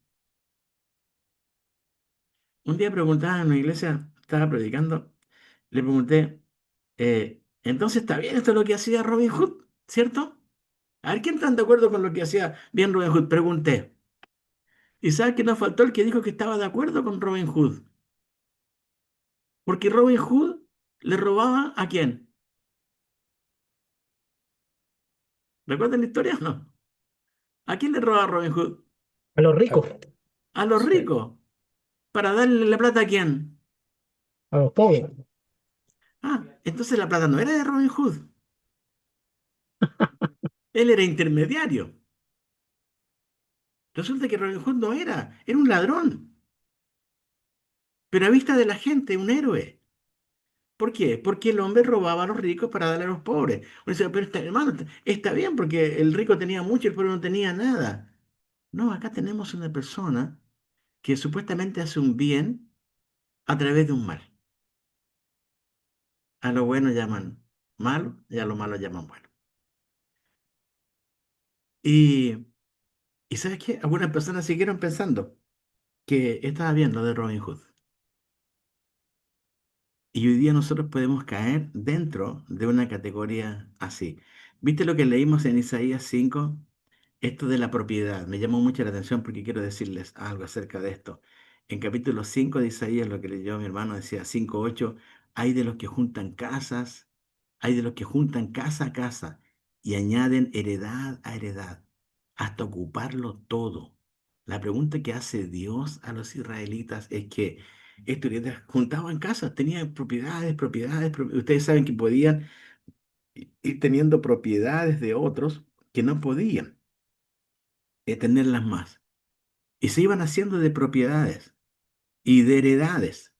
Un día preguntaba en una iglesia, estaba predicando, le pregunté, entonces está bien esto es lo que hacía Robin Hood, ¿cierto? A ver, ¿quién está de acuerdo con lo que hacía bien Robin Hood? Pregunté. ¿Y sabes que nos faltó el que dijo que estaba de acuerdo con Robin Hood? Porque Robin Hood le robaba ¿a quién? ¿Recuerdan la historia? No. ¿A quién le robaba Robin Hood? A los A, ricos, A los sí, ricos. ¿Para darle la plata a quién? a los pobres. Ah, entonces la plata no era de Robin Hood. Él era intermediario. Resulta que Robin Hood no era un ladrón, pero a vista de la gente, un héroe. ¿Por qué? Porque el hombre robaba a los ricos para darle a los pobres. Uno dice, pero hermano, está bien porque el rico tenía mucho y el pobre no tenía nada. No, acá tenemos una persona que supuestamente hace un bien a través de un mal. A lo bueno llaman malo y a lo malo llaman bueno. Y, ¿y sabes qué? Algunas personas siguieron pensando que estaba bien lo de Robin Hood. Y hoy día nosotros podemos caer dentro de una categoría así. ¿Viste lo que leímos en Isaías 5? Esto de la propiedad. Me llamó mucho la atención porque quiero decirles algo acerca de esto. En capítulo 5 de Isaías, lo que leyó mi hermano decía 5:8, hay de los que juntan casas, hay de los que juntan casa a casa y añaden heredad a heredad, hasta ocuparlo todo. La pregunta que hace Dios a los israelitas es que estos israelitas juntaban casas, tenían ustedes saben que podían ir teniendo propiedades de otros que no podían tenerlas más. Y se iban haciendo de propiedades y de heredades.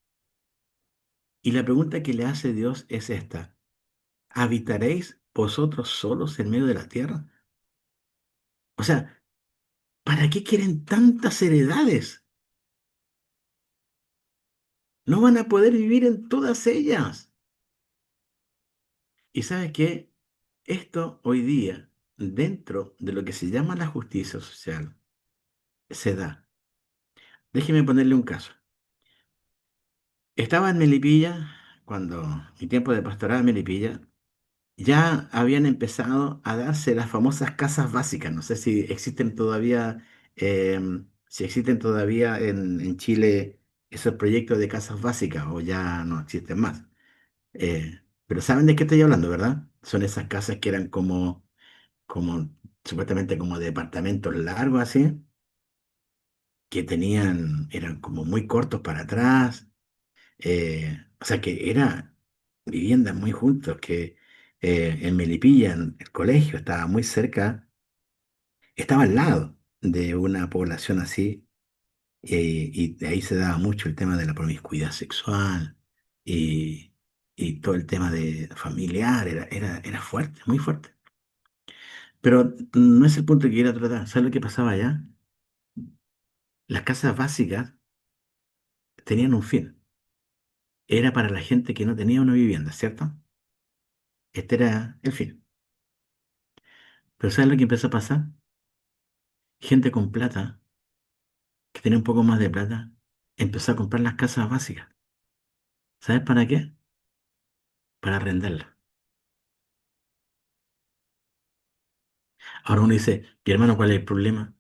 Y la pregunta que le hace Dios es esta: ¿habitaréis vosotros solos en medio de la tierra? O sea, ¿para qué quieren tantas heredades? No van a poder vivir en todas ellas. Y sabes qué, esto hoy día, dentro de lo que se llama la justicia social, se da. Déjeme ponerle un caso. Estaba en Melipilla, cuando mi tiempo de pastorado en Melipilla, ya habían empezado a darse las famosas casas básicas. No sé si existen todavía en Chile esos proyectos de casas básicas o ya no existen más. Pero saben de qué estoy hablando, ¿verdad? Son esas casas que eran como supuestamente como departamentos largos así, que eran como muy cortos para atrás, O sea que era viviendas muy juntos, que en Melipilla, en el colegio, estaba muy cerca, estaba al lado de una población así, y de ahí se daba mucho el tema de la promiscuidad sexual y, y todo el tema de familiar, era fuerte, muy fuerte. Pero no es el punto que quiero tratar. ¿Sabes lo que pasaba allá? Las casas básicas tenían un fin. Era para la gente que no tenía una vivienda, ¿cierto? Este era el fin. Pero ¿sabes lo que empezó a pasar? Gente con plata, que tenía un poco más de plata, empezó a comprar las casas básicas. ¿Sabes para qué? Para arrendarlas. Ahora uno dice, ¿y hermano, cuál es el problema?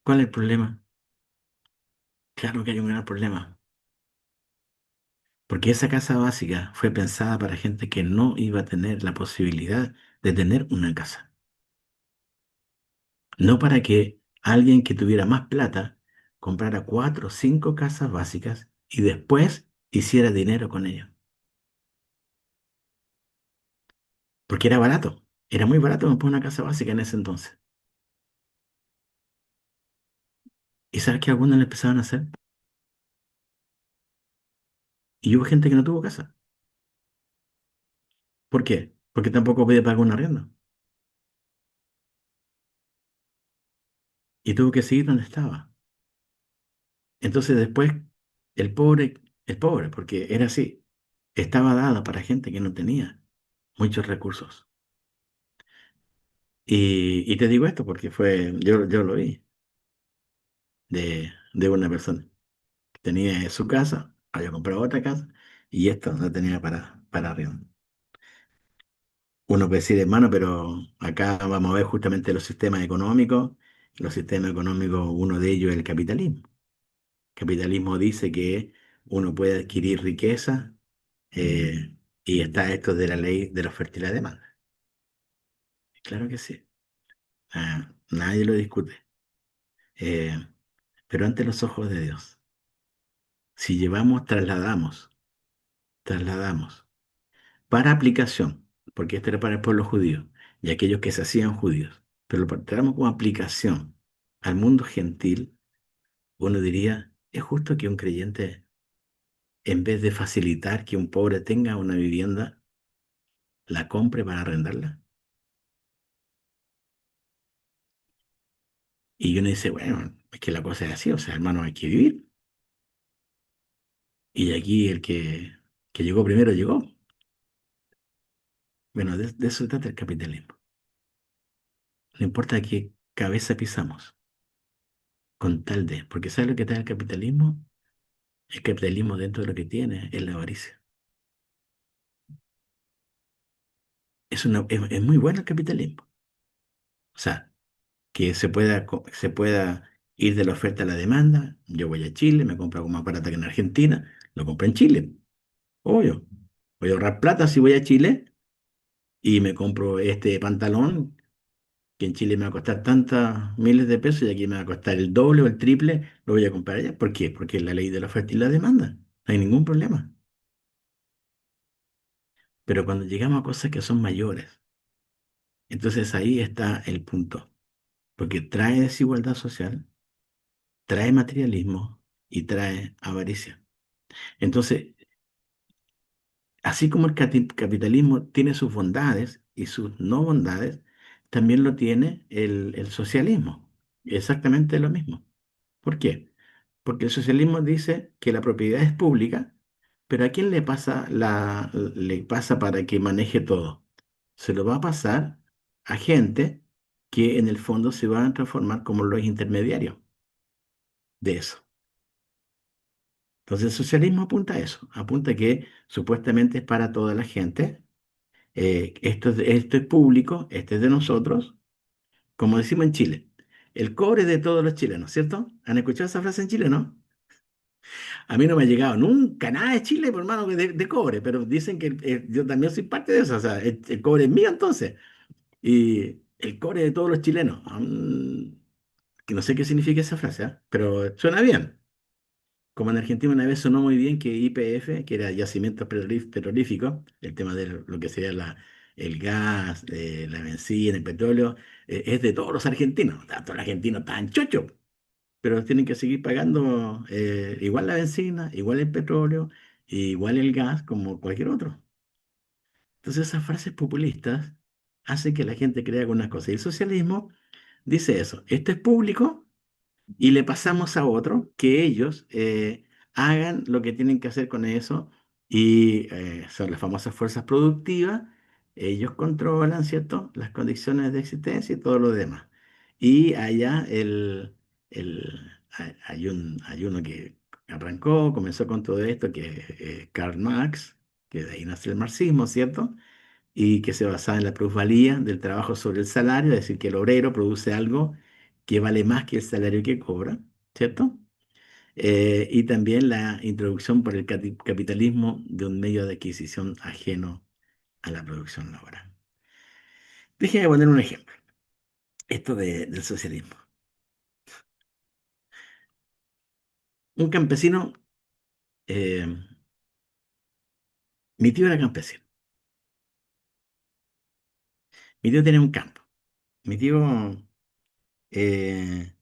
¿Cuál es el problema? Claro que hay un gran problema. Porque esa casa básica fue pensada para gente que no iba a tener la posibilidad de tener una casa. No para que alguien que tuviera más plata comprara 4 o 5 casas básicas y después hiciera dinero con ello. Porque era barato. Era muy barato comprar una casa básica en ese entonces. ¿Y sabes que algunos le empezaron a hacer? Y hubo gente que no tuvo casa. ¿Por qué? Porque tampoco podía pagar un arriendo. Y tuvo que seguir donde estaba. Entonces después, el pobre, porque era así, estaba dado para gente que no tenía muchos recursos. Y te digo esto porque yo lo vi de una persona que tenía su casa, había comprado otra casa y esto no tenía para arriendo. Uno puede decir, hermano, pero acá vamos a ver justamente los sistemas económicos. Los sistemas económicos, uno de ellos es el capitalismo. El capitalismo dice que uno puede adquirir riqueza, y está esto de la ley de la oferta y la demanda. Claro que sí. Nadie lo discute. Eh, pero ante los ojos de Dios, si trasladamos para aplicación, porque esto era para el pueblo judío y aquellos que se hacían judíos, pero lo traemos como aplicación al mundo gentil, uno diría, ¿es justo que un creyente, en vez de facilitar que un pobre tenga una vivienda, la compre para arrendarla? Y uno dice, bueno, es que la cosa es así, o sea, hermano, hay que vivir. Y aquí el que llegó primero llegó. Bueno, de eso se trata el capitalismo. No importa qué cabeza pisamos, con tal de, porque ¿sabes lo que trae el capitalismo? El capitalismo dentro de lo que tiene es la avaricia. Es muy bueno el capitalismo. O sea, que se pueda ir de la oferta a la demanda. Yo voy a Chile, me compro algo más barata que en Argentina, lo compro en Chile. Obvio. Voy a ahorrar plata si voy a Chile y me compro este pantalón que en Chile me va a costar tantas miles de pesos y aquí me va a costar el doble o el triple, lo voy a comprar allá. ¿Por qué? Porque es la ley de la oferta y la demanda. No hay ningún problema. Pero cuando llegamos a cosas que son mayores, entonces ahí está el punto. Porque trae desigualdad social, trae materialismo y trae avaricia. Entonces, así como el capitalismo tiene sus bondades y sus no bondades, también lo tiene el socialismo. Exactamente lo mismo. ¿Por qué? Porque el socialismo dice que la propiedad es pública, pero ¿a quién le pasa para que maneje todo? Se lo va a pasar a gente que en el fondo se van a transformar como los intermediarios de eso. Entonces el socialismo apunta a eso, apunta a que supuestamente es para toda la gente, esto es público, este es de nosotros, como decimos en Chile. El cobre es de todos los chilenos, ¿cierto? ¿Han escuchado esa frase en Chile, no? A mí no me ha llegado nunca nada de Chile, por hermano, de cobre, pero dicen que yo también soy parte de eso, o sea, el cobre es mío entonces, y el cobre de todos los chilenos. Que no sé qué significa esa frase, ¿ah? Pero suena bien. como en Argentina una vez sonó muy bien que YPF, que era yacimientos petrolíficos, el tema de lo que sería el gas, la benzina, el petróleo, es de todos los argentinos. Tanto los argentinos tan chochos, pero tienen que seguir pagando igual la benzina, igual el petróleo, igual el gas, como cualquier otro. Entonces esas frases populistas hacen que la gente crea algunas cosas. Y el socialismo dice eso, esto es público y le pasamos a otro que ellos hagan lo que tienen que hacer con eso y son las famosas fuerzas productivas, ellos controlan, ¿cierto?, las condiciones de existencia y todo lo demás. Y allá hay uno que arrancó, comenzó con todo esto, que es Karl Marx, que de ahí nació el marxismo, ¿cierto? Y que se basaba en la plusvalía del trabajo sobre el salario, es decir, que el obrero produce algo que vale más que el salario que cobra, ¿cierto? Y también la introducción por el capitalismo de un medio de adquisición ajeno a la producción laboral. Déjeme poner un ejemplo, esto del socialismo. Un campesino, eh, mi tío era campesino, mi tío tenía un campo, mi tío eh,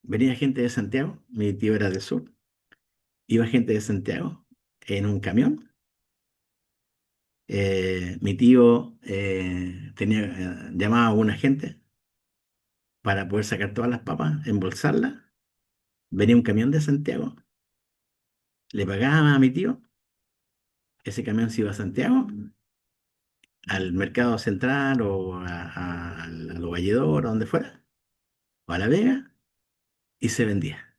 venía gente de Santiago, mi tío era del sur, iba gente de Santiago en un camión. Mi tío llamaba a una gente para poder sacar todas las papas, embolsarlas. Venía un camión de Santiago, le pagaba a mi tío, ese camión se iba a Santiago, al mercado central o a los Valledor, a donde fuera, o a La Vega, y se vendía.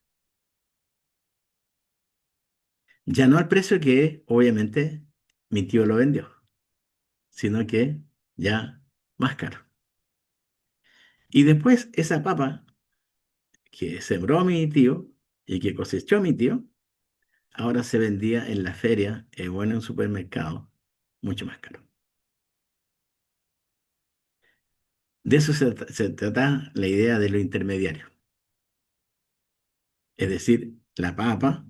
Ya no al precio que obviamente mi tío lo vendió, sino que ya más caro. Y después esa papa que sembró mi tío y que cosechó mi tío, ahora se vendía en la feria o en un supermercado mucho más caro. De eso se trata la idea de lo intermediario. Es decir, la papa,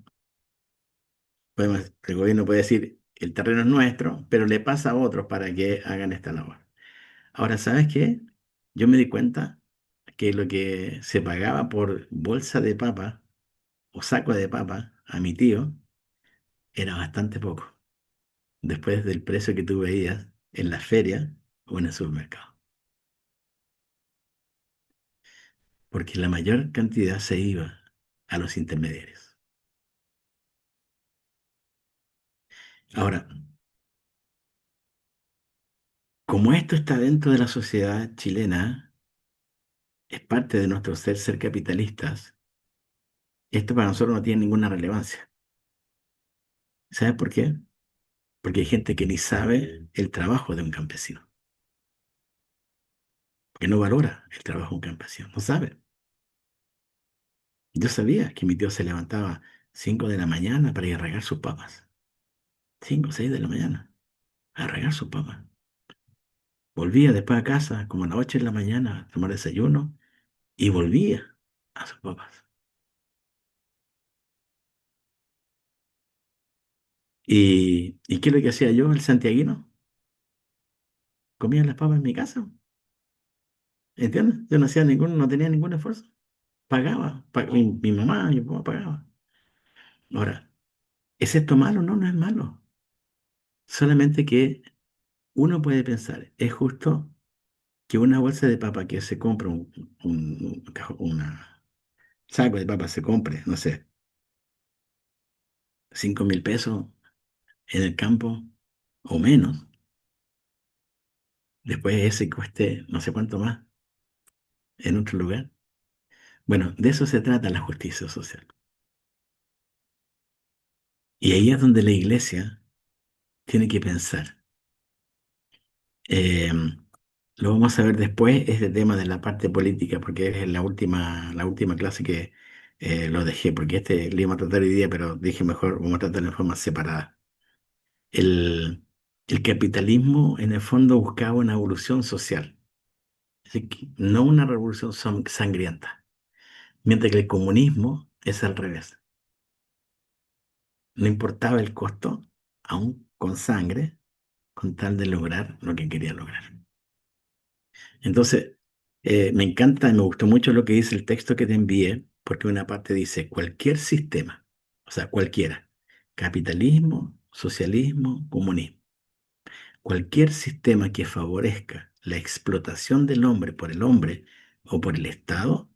el gobierno puede decir, el terreno es nuestro, pero le pasa a otros para que hagan esta labor. Ahora, ¿sabes qué? Yo me di cuenta que lo que se pagaba por bolsa de papa o saco de papa a mi tío era bastante poco, después del precio que tú veías en la feria o en el supermercado. Porque la mayor cantidad se iba a los intermediarios. Ahora, como esto está dentro de la sociedad chilena, es parte de nuestro ser capitalistas, esto para nosotros no tiene ninguna relevancia. ¿Sabes por qué? Porque hay gente que ni sabe el trabajo de un campesino, que no valora el trabajo de un campesino, no sabe. Yo sabía que mi tío se levantaba 5 de la mañana para ir a regar sus papas. 5 o 6 de la mañana, a regar sus papas. Volvía después a casa como a las 8 de la mañana a tomar desayuno y volvía a sus papas. ¿Y qué es lo que hacía yo, el santiaguino? Comía las papas en mi casa, ¿entiendes? Yo no hacía no tenía ningún esfuerzo. Pagaba, mi mamá, mi papá pagaba. Ahora, ¿es esto malo? No, no es malo. Solamente que uno puede pensar, ¿es justo que una bolsa de papa que se compra, una saco de papa se compre, no sé, 5.000 pesos en el campo o menos, después ese cueste no sé cuánto más en otro lugar? Bueno, de eso se trata la justicia social. Y ahí es donde la iglesia tiene que pensar. Eh, lo vamos a ver después, este tema de la parte política, porque es la última clase que lo dejé, porque este lo íbamos a tratar hoy día, pero dije mejor, vamos a tratarlo en forma separada. El capitalismo en el fondo buscaba una evolución social, así que no una revolución sangrienta, mientras que el comunismo es al revés. no importaba el costo, aún con sangre, con tal de lograr lo que quería lograr. Entonces, me encanta y me gustó mucho lo que dice el texto que te envié, porque una parte dice cualquier sistema, o sea, cualquiera, capitalismo, socialismo, comunismo, cualquier sistema que favorezca la explotación del hombre por el hombre o por el Estado,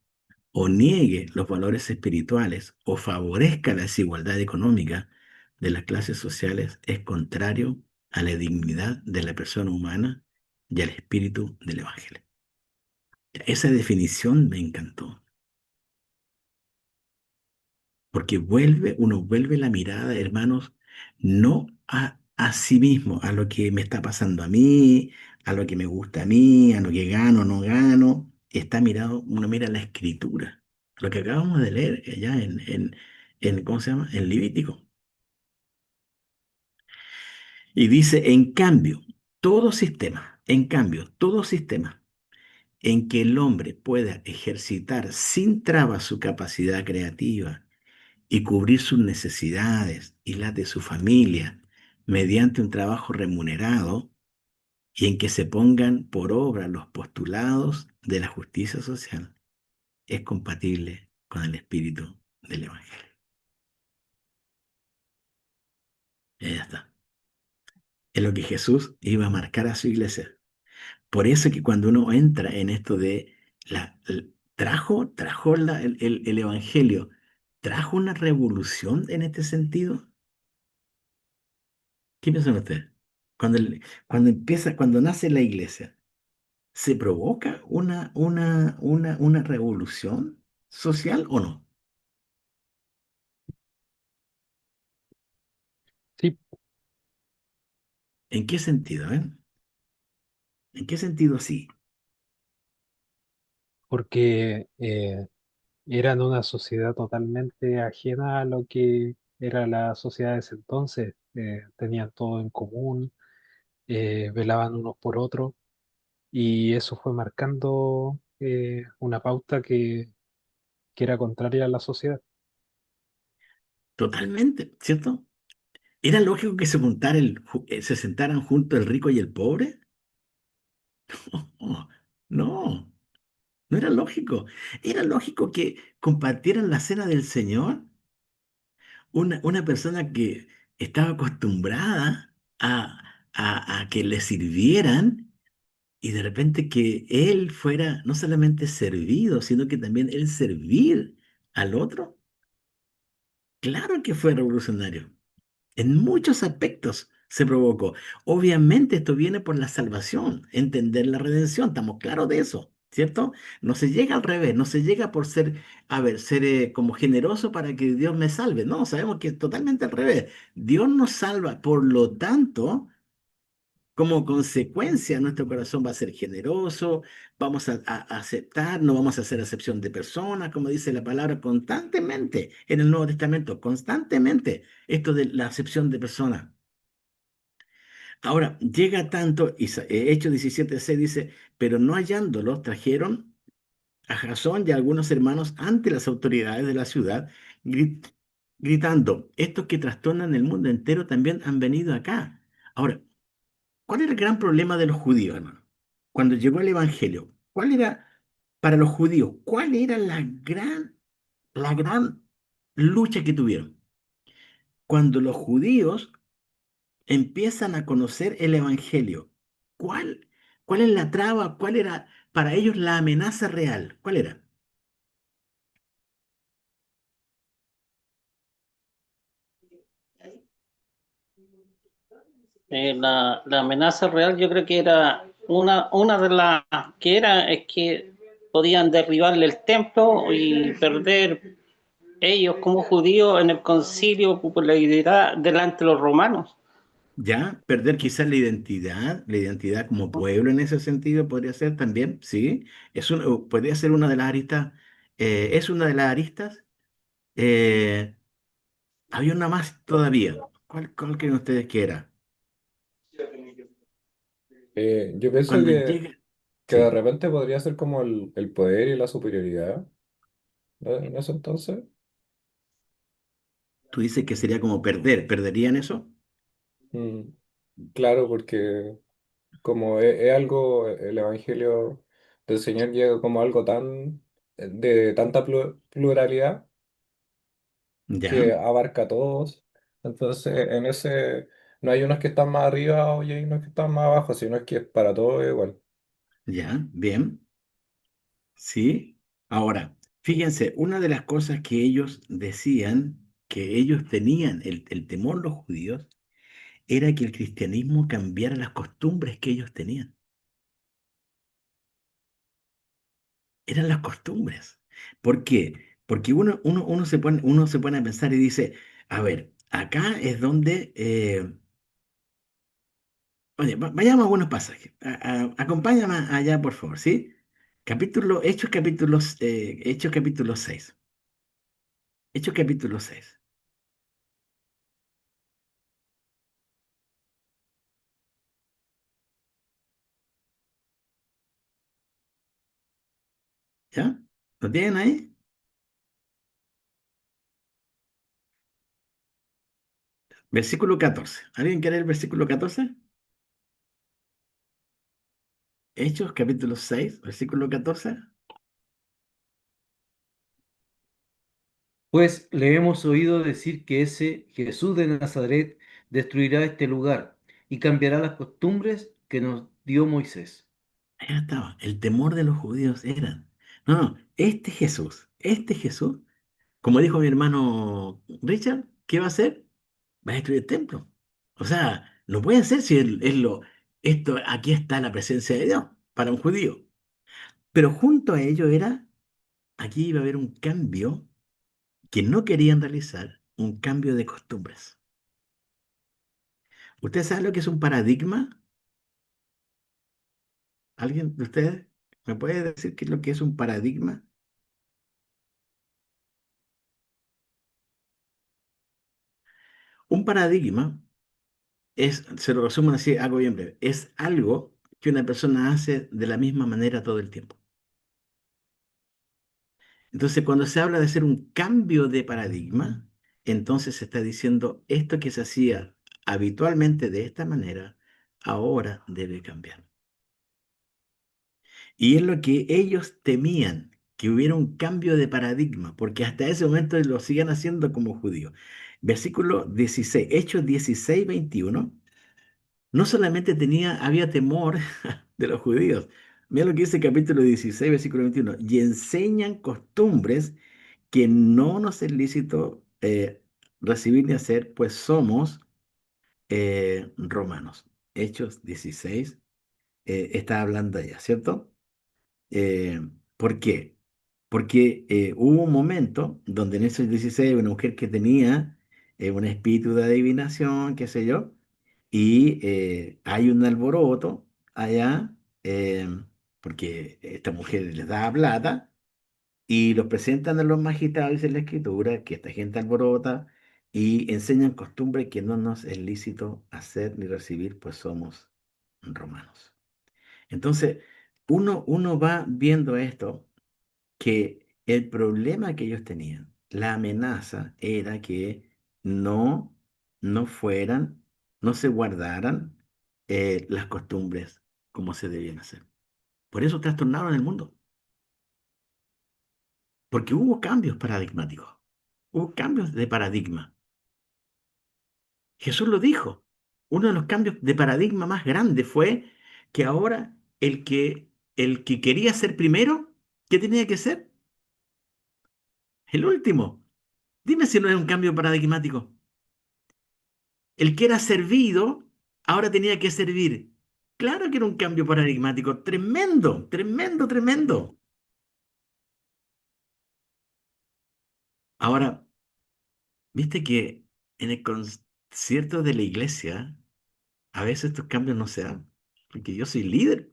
o niegue los valores espirituales o favorezca la desigualdad económica de las clases sociales, es contrario a la dignidad de la persona humana y al espíritu del Evangelio. Esa definición me encantó, porque uno vuelve la mirada, hermanos, no a sí mismo, a lo que me está pasando a mí, a lo que me gusta a mí, a lo que gano o no gano. Uno mira la escritura, lo que acabamos de leer allá ¿cómo se llama? En Levítico. Y dice, en cambio, todo sistema en que el hombre pueda ejercitar sin trabas su capacidad creativa y cubrir sus necesidades y las de su familia mediante un trabajo remunerado y en que se pongan por obra los postulados de la justicia social, es compatible con el espíritu del Evangelio. Y ya está. Es lo que Jesús iba a marcar a su iglesia. Por eso que cuando uno entra en esto de trajo el Evangelio, trajo una revolución en este sentido. ¿Qué piensan ustedes? Cuando nace la iglesia, ¿se provoca una revolución social o no? Sí, ¿En qué sentido, ¿En qué sentido sí? porque eran una sociedad totalmente ajena a lo que era la sociedad de ese entonces. Tenían todo en común, velaban unos por otros, y eso fue marcando una pauta que era contraria a la sociedad. Totalmente, ¿cierto? ¿Era lógico que se sentaran juntos el rico y el pobre? No, no, no era lógico. Era lógico que compartieran la cena del Señor una persona que estaba acostumbrada a que le sirvieran y de repente que él fuera no solamente servido, sino que también él servir al otro. Claro que fue revolucionario. En muchos aspectos se provocó. Obviamente esto viene por la salvación, entender la redención, estamos claros de eso, ¿cierto? No se llega al revés, no se llega por ser, ser como generoso para que Dios me salve. No, sabemos que es totalmente al revés. Dios nos salva, por lo tanto, como consecuencia, nuestro corazón va a ser generoso, vamos a aceptar, no vamos a hacer acepción de personas, como dice la palabra constantemente en el Nuevo Testamento, constantemente esto de la acepción de personas. Ahora, llega tanto, y Hechos 17:6 dice, pero no hallándolos, trajeron a Jasón y a algunos hermanos ante las autoridades de la ciudad, gritando, estos que trastornan el mundo entero también han venido acá. Ahora, ¿cuál era el gran problema de los judíos, hermano? Cuando llegó el Evangelio, ¿cuál era, para los judíos, cuál era la gran lucha que tuvieron? Cuando los judíos empiezan a conocer el Evangelio, ¿cuál, cuál es la traba? ¿Cuál era para ellos la amenaza real? ¿Cuál era? La amenaza real yo creo que era una de las que era es que podían derribarle el templo y perder ellos como judíos en el concilio popularidad delante de los romanos. Ya, perder quizás la identidad como pueblo en ese sentido podría ser también, sí, podría ser una de las aristas, es una de las aristas. Eh, Había una más todavía. ¿Cuál creen ustedes que era? Yo pienso Cuando llega, que de sí, repente podría ser como el poder y la superioridad, ¿no? En ese entonces. Tú dices que sería como perder. ¿Perderían eso? Mm, claro, porque como es algo, el Evangelio del Señor llega como algo tan, de tanta pluralidad Ya, que abarca a todos. Entonces, en ese no hay unos que están más arriba o hay unos que están más abajo, sino que es para todos igual. ya, bien. Sí. Ahora, fíjense, una de las cosas que ellos decían, que ellos tenían, el temor los judíos, era que el cristianismo cambiara las costumbres que ellos tenían. Eran las costumbres. ¿Por qué? Porque uno se pone a pensar y dice, a ver, acá es donde, oye, vayamos a algunos pasajes. Acompáñame allá, por favor, ¿sí? Hechos capítulo 6. Hechos capítulo 6. ¿Ya? ¿Lo tienen ahí? Versículo 14. ¿Alguien quiere el versículo 14? Hechos capítulo 6, versículo 14. Pues le hemos oído decir que ese Jesús de Nazaret destruirá este lugar y cambiará las costumbres que nos dio Moisés. Ahí estaba. El temor de los judíos era. No, no, este Jesús, como dijo mi hermano Richard, ¿qué va a hacer? Va a destruir el templo. O sea, no puede ser si esto, aquí está la presencia de Dios para un judío. Pero junto a ello era, aquí iba a haber un cambio que no querían realizar, un cambio de costumbres. ¿Usted sabe lo que es un paradigma? ¿Alguien de ustedes me puede decir qué es lo que es un paradigma? Un paradigma se lo resumo así, algo bien breve, es algo que una persona hace de la misma manera todo el tiempo. Entonces, cuando se habla de hacer un cambio de paradigma, entonces se está diciendo esto que se hacía habitualmente de esta manera, ahora debe cambiar. Y es lo que ellos temían, que hubiera un cambio de paradigma, porque hasta ese momento lo siguen haciendo como judíos. Versículo 16, Hechos 16, 21. No solamente había temor de los judíos. Mira lo que dice el capítulo 16, versículo 21. Y enseñan costumbres que no nos es lícito recibir ni hacer, pues somos romanos. Hechos 16 está hablando allá, ¿cierto? Eh, ¿Por qué? Porque hubo un momento donde en esos 16 una mujer que tenía un espíritu de adivinación, qué sé yo, y hay un alboroto allá, eh, porque esta mujer les da plata y los presentan a los magistrados en la escritura, que esta gente alborota y enseñan costumbres que no nos es lícito hacer ni recibir, pues somos romanos. Entonces, uno va viendo esto, que el problema que ellos tenían, la amenaza era que no, no fueran, no se guardaran las costumbres como se debían hacer. Por eso trastornaron el mundo, porque hubo cambios paradigmáticos, hubo cambios de paradigma. Jesús lo dijo. Uno de los cambios de paradigma más grandes fue que ahora el que quería ser primero, ¿qué tenía que ser? El último. Dime si no es un cambio paradigmático. El que era servido, ahora tenía que servir. Claro que era un cambio paradigmático. Tremendo, tremendo, tremendo. Ahora, viste que en el concierto de la iglesia, a veces estos cambios no se dan. Porque yo soy líder.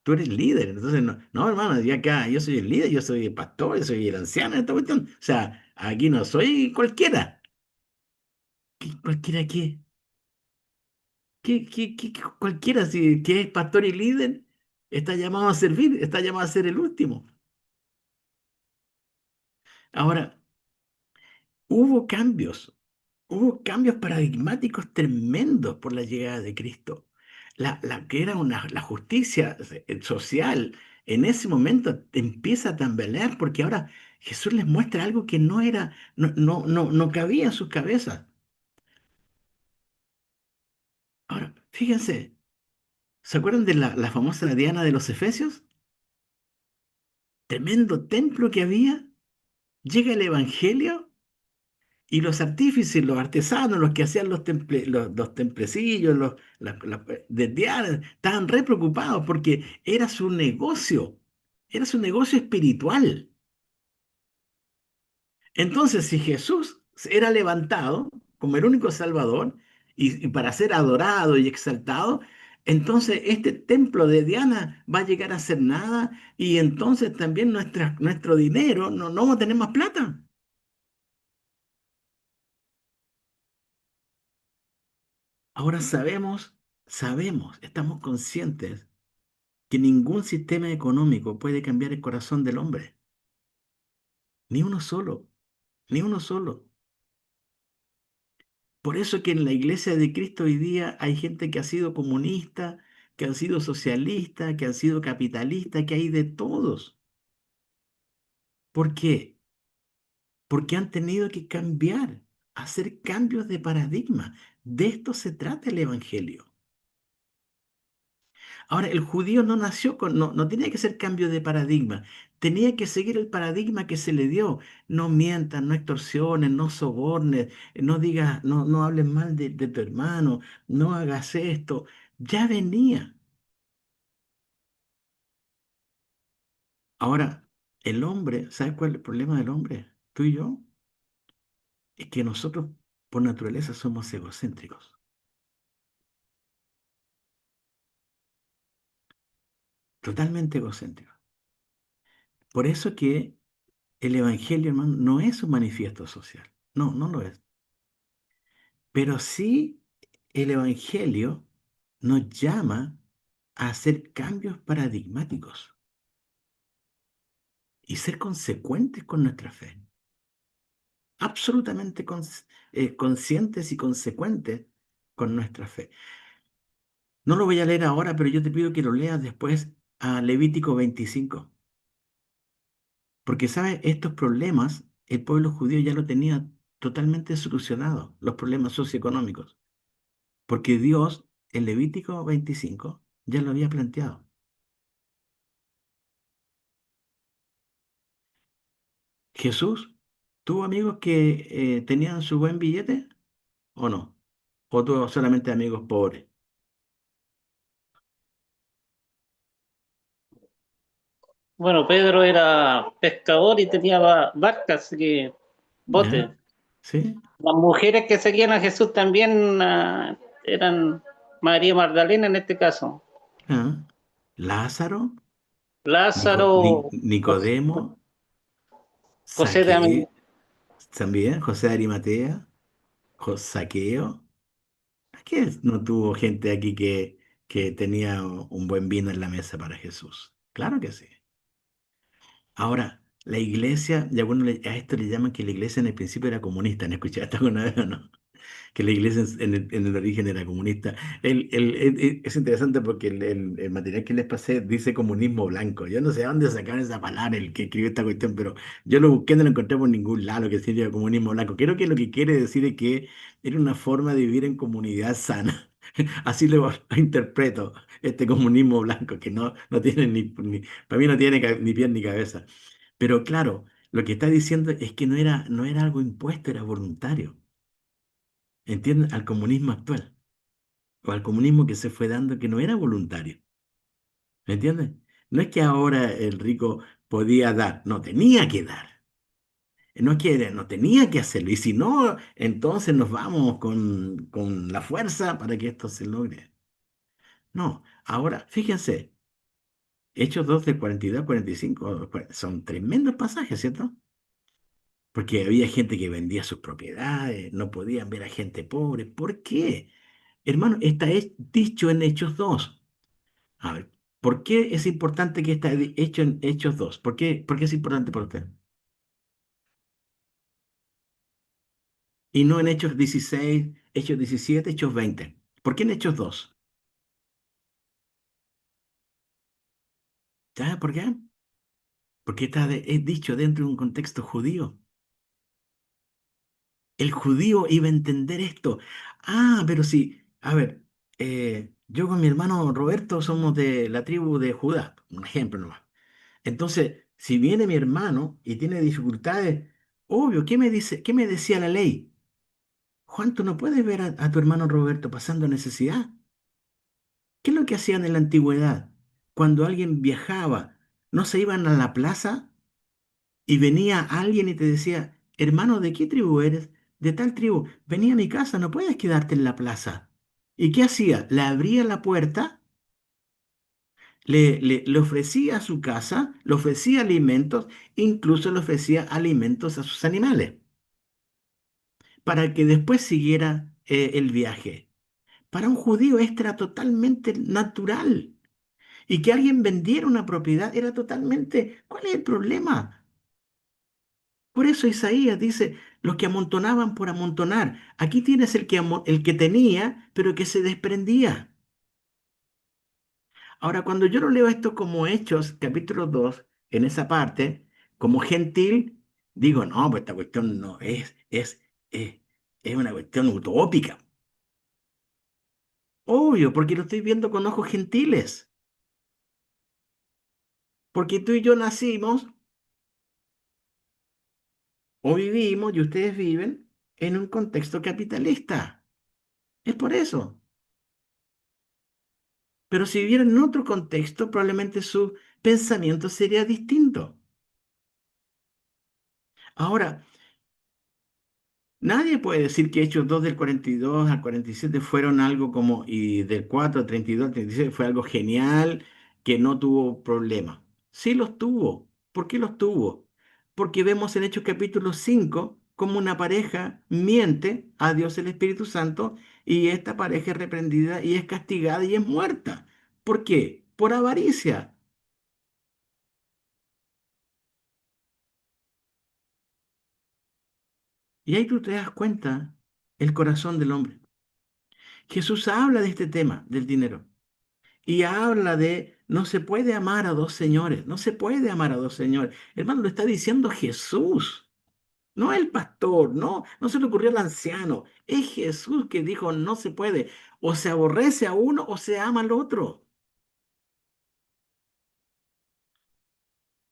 Tú eres líder. Entonces, no, no, hermano, yo acá, yo soy el líder, yo soy el pastor, yo soy el anciano de esta cuestión. O sea, aquí no soy cualquiera. ¿Cualquiera qué? ¿Qué cualquiera, si que es pastor y líder, está llamado a servir, está llamado a ser el último? Ahora, Hubo cambios, hubo cambios paradigmáticos tremendos por la llegada de Cristo. La que era la justicia social en ese momento empieza a tambalear porque ahora Jesús les muestra algo que no era, no cabía en sus cabezas. Ahora, fíjense, ¿se acuerdan de la famosa Diana de los Efesios? Tremendo templo que había. Llega el Evangelio y los artífices, los artesanos, los que hacían los templecillos, de Diana, estaban re preocupados porque era su negocio espiritual. Entonces, si Jesús era levantado como el único Salvador y para ser adorado y exaltado, entonces este templo de Diana va a llegar a ser nada y entonces también nuestro dinero no vamos a tener más plata. Ahora sabemos, estamos conscientes que ningún sistema económico puede cambiar el corazón del hombre. Ni uno solo, ni uno solo. Por eso que en la iglesia de Cristo hoy día hay gente que ha sido comunista, que ha sido socialista, que ha sido capitalista, que hay de todos. ¿Por qué? Porque han tenido que cambiar, hacer cambios de paradigma. De esto se trata el Evangelio. Ahora, el judío no nació no tenía que ser cambio de paradigma, tenía que seguir el paradigma que se le dio. No mientas, no extorsiones, no sobornes, no digas, no hables mal de tu hermano, no hagas esto. Ya venía. Ahora, el hombre, ¿sabes cuál es el problema del hombre? Tú y yo, es que nosotros por naturaleza somos egocéntricos, totalmente egocéntricos. Por eso que el Evangelio, hermano, no es un manifiesto social. No lo es. Pero sí el Evangelio nos llama a hacer cambios paradigmáticos y ser consecuentes con nuestra fe. Absolutamente conscientes y consecuentes con nuestra fe. No lo voy a leer ahora, pero yo te pido que lo leas después a Levítico 25. Porque, ¿sabes? Estos problemas el pueblo judío ya lo tenía totalmente solucionado, los problemas socioeconómicos. Porque Dios, en Levítico 25, ya lo había planteado. Jesús, ¿tuvo amigos que tenían su buen billete o no? ¿O tuvo solamente amigos pobres? Bueno, Pedro era pescador y tenía barcas, así que botes. ¿Ya? ¿Sí? Las mujeres que seguían a Jesús también eran María Magdalena en este caso. ¿Ah? Lázaro, Lázaro, Nicodemo, José de Saqueo, también José de Arimatea, Saqueo. ¿Qué no tuvo gente aquí que tenía un buen vino en la mesa para Jesús? Claro que sí. Ahora, la iglesia, y algunos a esto le llaman que la iglesia en el principio era comunista. ¿Han escuchado esto alguna vez o no? Que la iglesia en el origen era comunista. Es interesante porque el material que les pasé dice comunismo blanco. Yo no sé a dónde sacaron esa palabra, el que escribió esta cuestión, pero yo lo busqué, no lo encontré por ningún lado, lo que significa comunismo blanco. Creo que lo que quiere decir es que era una forma de vivir en comunidad sana. Así lo interpreto, este comunismo blanco, que no tiene para mí no tiene ni pies ni cabeza. Pero claro, lo que está diciendo es que no era algo impuesto, era voluntario. ¿Entienden? Al comunismo actual, o al comunismo que se fue dando que no era voluntario. ¿Me entiendes? No es que ahora el rico podía dar, no tenía que dar. No quiere, no tenía que hacerlo. Y si no, entonces nos vamos con la fuerza para que esto se logre. No, ahora, fíjense, Hechos 2 del 42 al 45 son tremendos pasajes, ¿cierto? Porque había gente que vendía sus propiedades, no podían ver a gente pobre. ¿Por qué? Hermano, está dicho en Hechos 2. A ver, ¿por qué es importante que está hecho en Hechos 2? ¿Por qué es importante para usted? y no en Hechos 16, Hechos 17, Hechos 20? ¿Por qué en Hechos 2? ¿Sabes por qué? Porque es dicho dentro de un contexto judío. El judío iba a entender esto. Ah, pero sí, a ver, yo con mi hermano Roberto somos de la tribu de Judá, un ejemplo nomás. Entonces, si viene mi hermano y tiene dificultades, obvio, ¿qué me dice, qué me decía la ley? Juan, tú no puedes ver a tu hermano Roberto pasando necesidad. ¿Qué es lo que hacían en la antigüedad? Cuando alguien viajaba, ¿no se iban a la plaza y venía alguien y te decía, hermano, ¿de qué tribu eres? De tal tribu. Venía a mi casa, no puedes quedarte en la plaza. ¿Y qué hacía? Le abría la puerta, le ofrecía su casa, le ofrecía alimentos, incluso le ofrecía alimentos a sus animales, para que después siguiera el viaje. Para un judío esto era totalmente natural. Y que alguien vendiera una propiedad era totalmente... ¿Cuál es el problema? Por eso Isaías dice, los que amontonaban por amontonar. Aquí tienes el que tenía, pero que se desprendía. Ahora, cuando yo lo leo esto como Hechos, capítulo 2 en esa parte, como gentil, digo, no, pues esta cuestión no es una cuestión utópica. Obvio, porque lo estoy viendo con ojos gentiles. Porque tú y yo nacimos o vivimos y ustedes viven en un contexto capitalista. Es por eso. Pero si vivieran en otro contexto, probablemente su pensamiento sería distinto. Ahora, nadie puede decir que Hechos 2 del 42 al 47 fueron algo como, y del 4 al 32 al 37 fue algo genial, que no tuvo problema. Sí los tuvo. ¿Por qué los tuvo? Porque vemos en Hechos capítulo 5 como una pareja miente a Dios el Espíritu Santo y esta pareja es reprendida y es castigada y es muerta. ¿Por qué? Por avaricia. Y ahí tú te das cuenta el corazón del hombre. Jesús habla de este tema del dinero y habla de no se puede amar a dos señores, no se puede amar a dos señores. Hermano, lo está diciendo Jesús, no el pastor, no se le ocurrió al anciano. Es Jesús que dijo no se puede. O se aborrece a uno o se ama al otro.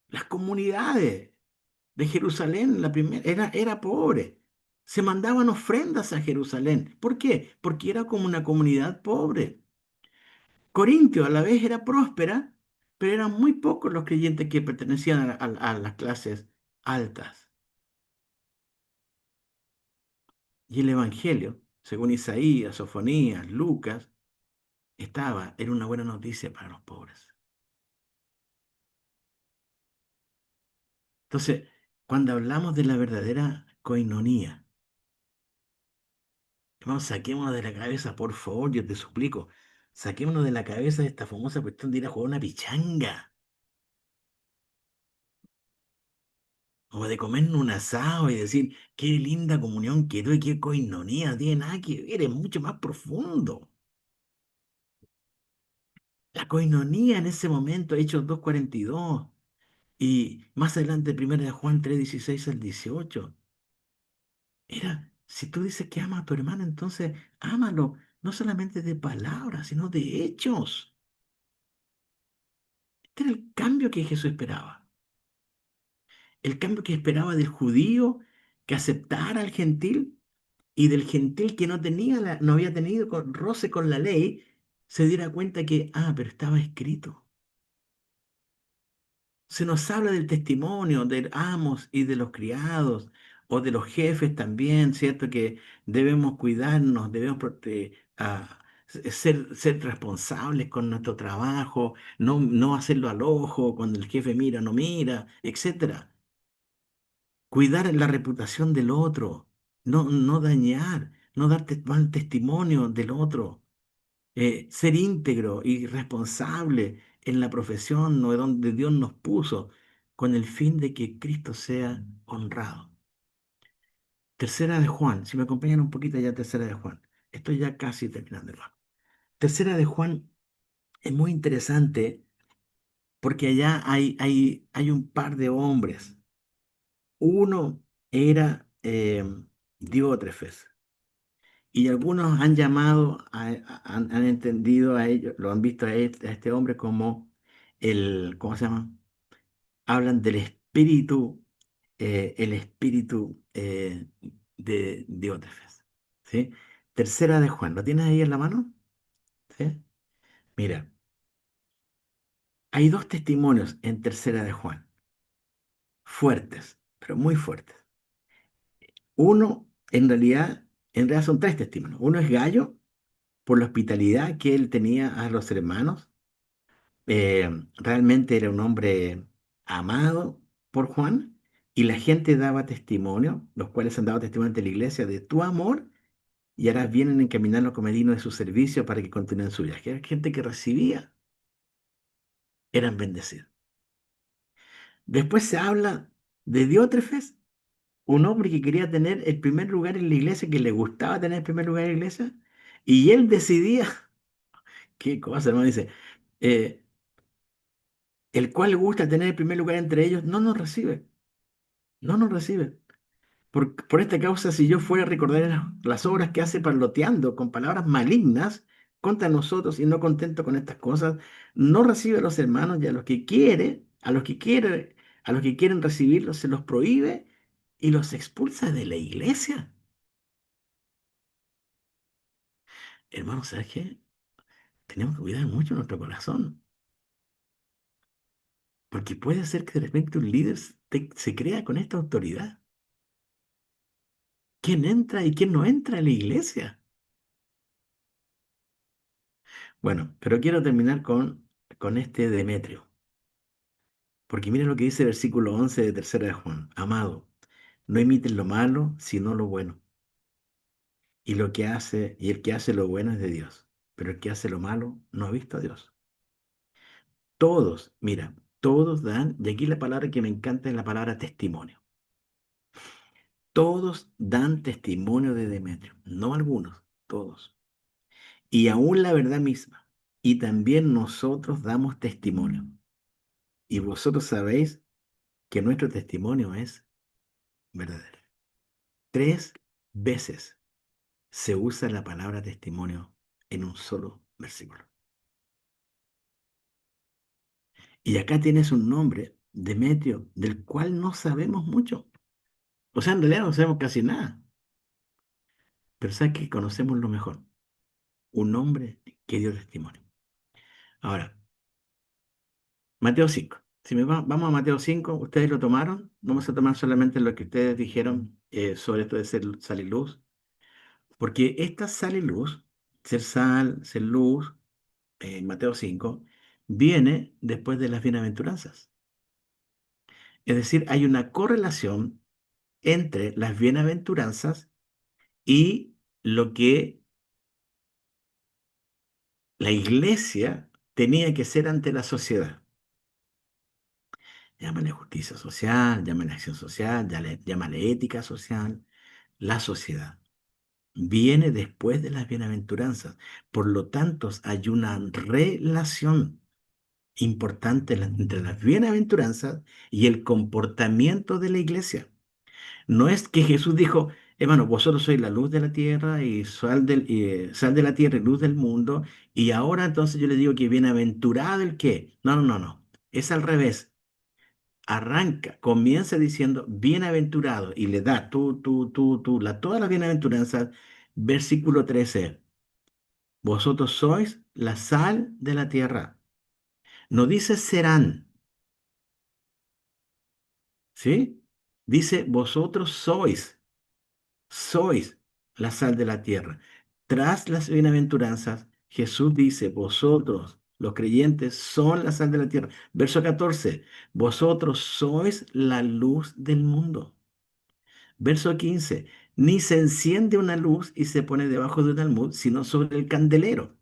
Las comunidades de Jerusalén, la primera, era pobre. Se mandaban ofrendas a Jerusalén. ¿Por qué? Porque era como una comunidad pobre. Corintio a la vez era próspera, pero eran muy pocos los creyentes que pertenecían a las clases altas. Y el Evangelio, según Isaías, Sofonías, Lucas, era una buena noticia para los pobres. Entonces, cuando hablamos de la verdadera coinonía, hermano, saquémonos de la cabeza, por favor, yo te suplico, saquémonos de la cabeza de esta famosa cuestión de ir a jugar una pichanga. O de comer un asado y decir, qué linda comunión quedó y qué coinonía, no tiene nada que ver, es mucho más profundo. La coinonía en ese momento, Hechos 2:42, y más adelante, 1 de Juan 3:16 al 18, era, si tú dices que amas a tu hermano, entonces ámalo, no solamente de palabras, sino de hechos. Este era el cambio que Jesús esperaba. El cambio que esperaba del judío que aceptara al gentil y del gentil que no había tenido roce con la ley, se diera cuenta que, pero estaba escrito. Se nos habla del testimonio de amos y de los criados o de los jefes también, ¿cierto? Que debemos cuidarnos, debemos ser responsables con nuestro trabajo, no hacerlo al ojo, cuando el jefe mira, no mira, etcétera. Cuidar la reputación del otro, no dañar, no dar mal testimonio del otro, ser íntegro y responsable en la profesión o donde Dios nos puso, con el fin de que Cristo sea honrado. Tercera de Juan, si me acompañan un poquito ya, Tercera de Juan. Estoy ya casi terminando, hermano. Tercera de Juan es muy interesante porque allá hay un par de hombres. Uno era Diótrefes, y algunos han llamado, han entendido a ellos, lo han visto a este hombre como ¿cómo se llama? Hablan del espíritu, el espíritu de Diótrefes, ¿sí? Tercera de Juan, ¿lo tienes ahí en la mano? ¿Sí? Mira, hay dos testimonios en Tercera de Juan, fuertes, pero muy fuertes. Uno, en realidad son tres testimonios. Uno es Gallo, por la hospitalidad que él tenía a los hermanos. Realmente era un hombre amado por Juan, y la gente daba testimonio, los cuales han dado testimonio ante la iglesia de tu amor, y ahora vienen a encaminarlo como digno de su servicio para que continúen su viaje. Era gente que recibía, eran bendecidos. Después se habla de Diótrefes, un hombre que quería tener el primer lugar en la iglesia, que le gustaba tener el primer lugar en la iglesia, y él decidía, qué cosa, hermano, dice, eh, el cual le gusta tener el primer lugar entre ellos, no nos recibe, no nos recibe. Por esta causa, si yo fuera a recordar las obras que hace parloteando con palabras malignas contra nosotros y no contento con estas cosas, no recibe a los hermanos, y a los que quiere, a los que quieren recibirlos, se los prohíbe y los expulsa de la iglesia. Hermanos, ¿sabes qué? Tenemos que cuidar mucho nuestro corazón, porque puede ser que de repente un líder se crea con esta autoridad. ¿Quién entra y quién no entra a la iglesia? Bueno, pero quiero terminar con este Demetrio, porque mira lo que dice el versículo 11 de Tercera de Juan. Amado, no imiten lo malo, sino lo bueno. Y el que hace lo bueno es de Dios, pero el que hace lo malo no ha visto a Dios. Todos, mira, todos dan, y aquí la palabra que me encanta es la palabra testimonio. Todos dan testimonio de Demetrio, no algunos, todos. Y aún la verdad misma. Y también nosotros damos testimonio. Y vosotros sabéis que nuestro testimonio es verdadero. Tres veces se usa la palabra testimonio en un solo versículo. Y acá tienes un nombre, Demetrio, del cual no sabemos mucho. O sea, en realidad no sabemos casi nada. Pero sabes que conocemos lo mejor. Un hombre que dio testimonio. Ahora, Mateo 5. Vamos a Mateo 5, ustedes lo tomaron. Vamos a tomar solamente lo que ustedes dijeron sobre esto de ser sal y luz. Porque esta sal y luz, ser sal, ser luz, en Mateo 5, viene después de las bienaventuranzas. Es decir, hay una correlación entre las bienaventuranzas y lo que la iglesia tenía que ser ante la sociedad. Llámale justicia social, llámale acción social, llámale ética social. La sociedad viene después de las bienaventuranzas. Por lo tanto, hay una relación importante entre las bienaventuranzas y el comportamiento de la iglesia. No es que Jesús dijo, hermano, vosotros sois la luz de la tierra y sal de la tierra y luz del mundo, y ahora entonces yo le digo que bienaventurado el que. No, no, no, no. Es al revés. Arranca, comienza diciendo bienaventurado y le da todas las bienaventuranzas. Versículo 13. Vosotros sois la sal de la tierra. No dice serán, ¿sí? Dice vosotros sois la sal de la tierra. Tras las bienaventuranzas, Jesús dice, vosotros, los creyentes, son la sal de la tierra. Verso 14, vosotros sois la luz del mundo. Verso 15, ni se enciende una luz y se pone debajo de un almud, sino sobre el candelero.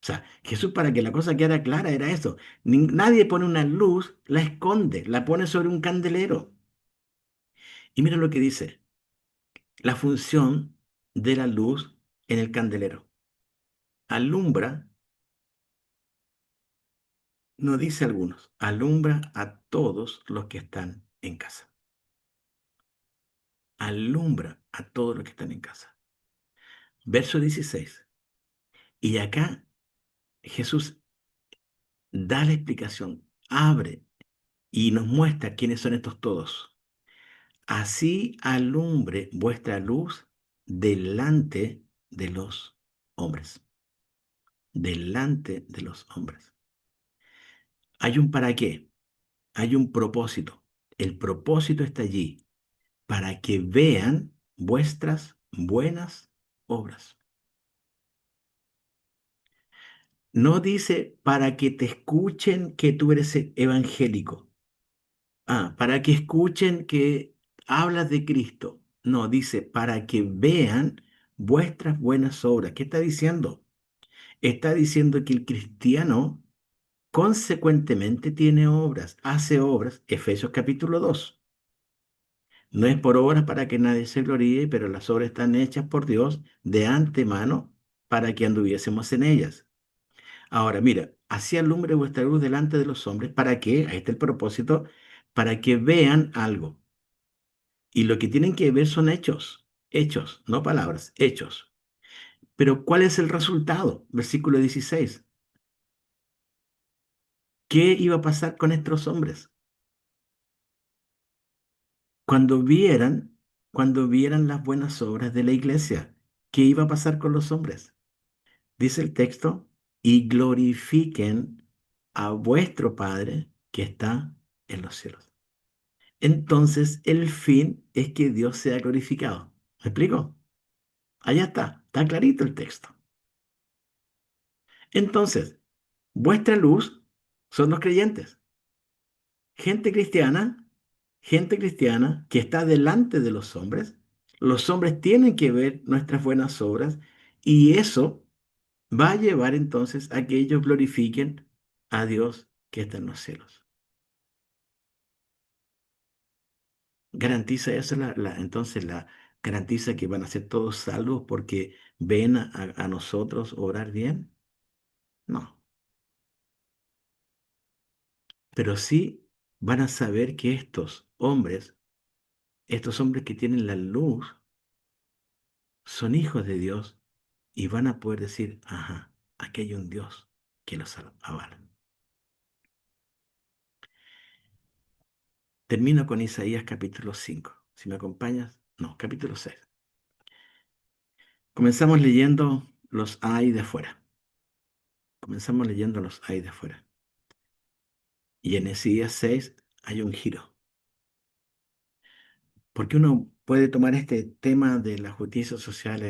O sea, Jesús, para que la cosa quedara clara, era eso. Nadie pone una luz, la esconde, la pone sobre un candelero. Y mira lo que dice. la función de la luz en el candelero. Alumbra, no dice algunos, alumbra a todos los que están en casa. Alumbra a todos los que están en casa. Verso 16. Y acá Jesús da la explicación, abre y nos muestra quiénes son estos todos. Así alumbre vuestra luz delante de los hombres. Delante de los hombres. Hay un para qué, hay un propósito. El propósito está allí para que vean vuestras buenas obras. No dice para que te escuchen que tú eres evangélico. Para que escuchen que hablas de Cristo. No, dice para que vean vuestras buenas obras. ¿Qué está diciendo? Está diciendo que el cristiano consecuentemente tiene obras, hace obras. Efesios capítulo 2. No es por obras para que nadie se gloríe, pero las obras están hechas por Dios de antemano para que anduviésemos en ellas. Ahora, mira, así alumbre vuestra luz delante de los hombres, ¿para qué? Ahí está el propósito, para que vean algo. Y lo que tienen que ver son hechos, no palabras, hechos. Pero ¿cuál es el resultado? Versículo 16. ¿Qué iba a pasar con estos hombres? Cuando vieran, cuando vieran las buenas obras de la iglesia, ¿qué iba a pasar con los hombres? Dice el texto, y glorifiquen a vuestro Padre que está en los cielos. Entonces, el fin es que Dios sea glorificado. ¿Me explico? Allá está clarito el texto. Entonces, vuestra luz son los creyentes. Gente cristiana, gente cristiana que está delante de los hombres. Los hombres tienen que ver nuestras buenas obras y eso va a llevar entonces a que ellos glorifiquen a Dios que está en los cielos. Garantiza eso, entonces garantiza que van a ser todos salvos porque ven a nosotros obrar bien. No, pero sí van a saber que estos hombres que tienen la luz, son hijos de Dios y van a poder decir, ajá, aquí hay un Dios que los avala. Termino con Isaías capítulo 5. Si me acompañas, no, capítulo 6. Comenzamos leyendo los hay de afuera. Comenzamos leyendo los hay de afuera. Y en Isaías 6 hay un giro. Porque uno puede tomar este tema de la justicia social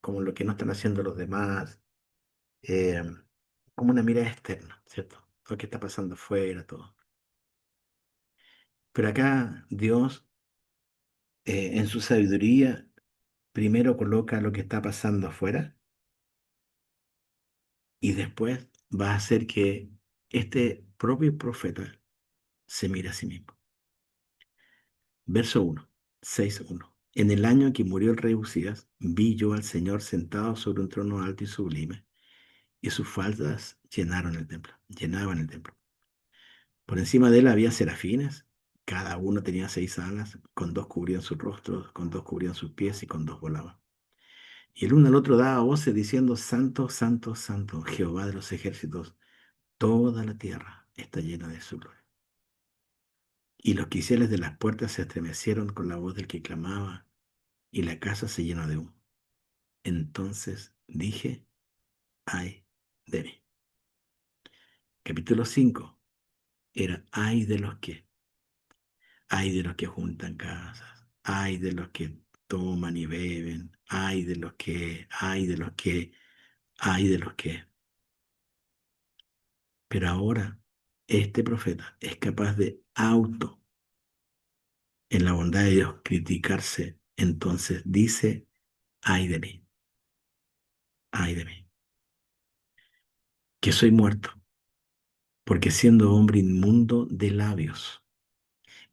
como lo que no están haciendo los demás, eh, como una mirada externa, ¿cierto? Lo que está pasando afuera, todo. Pero acá Dios, en su sabiduría, primero coloca lo que está pasando afuera y después va a hacer que este propio profeta se mire a sí mismo. Verso 1, 6:1. En el año en que murió el rey Usías, vi yo al Señor sentado sobre un trono alto y sublime, y sus faldas llenaban el templo. Por encima de él había serafines, cada uno tenía 6 alas, con dos cubrían sus rostros, con dos cubrían sus pies y con dos volaban. Y el uno al otro daba voces diciendo, Santo, Santo, Santo, Jehová de los ejércitos, toda la tierra está llena de su gloria. Y los quiciales de las puertas se estremecieron con la voz del que clamaba, y la casa se llenó de humo. Entonces dije, ay de mí. Capítulo 5 era, ay de los que juntan casas, ay de los que toman y beben, ay de los que, ay de los que, ay de los que. Pero ahora este profeta es capaz de en la bondad de Dios, criticarse. Entonces dice, ay de mí, que soy muerto, porque siendo hombre inmundo de labios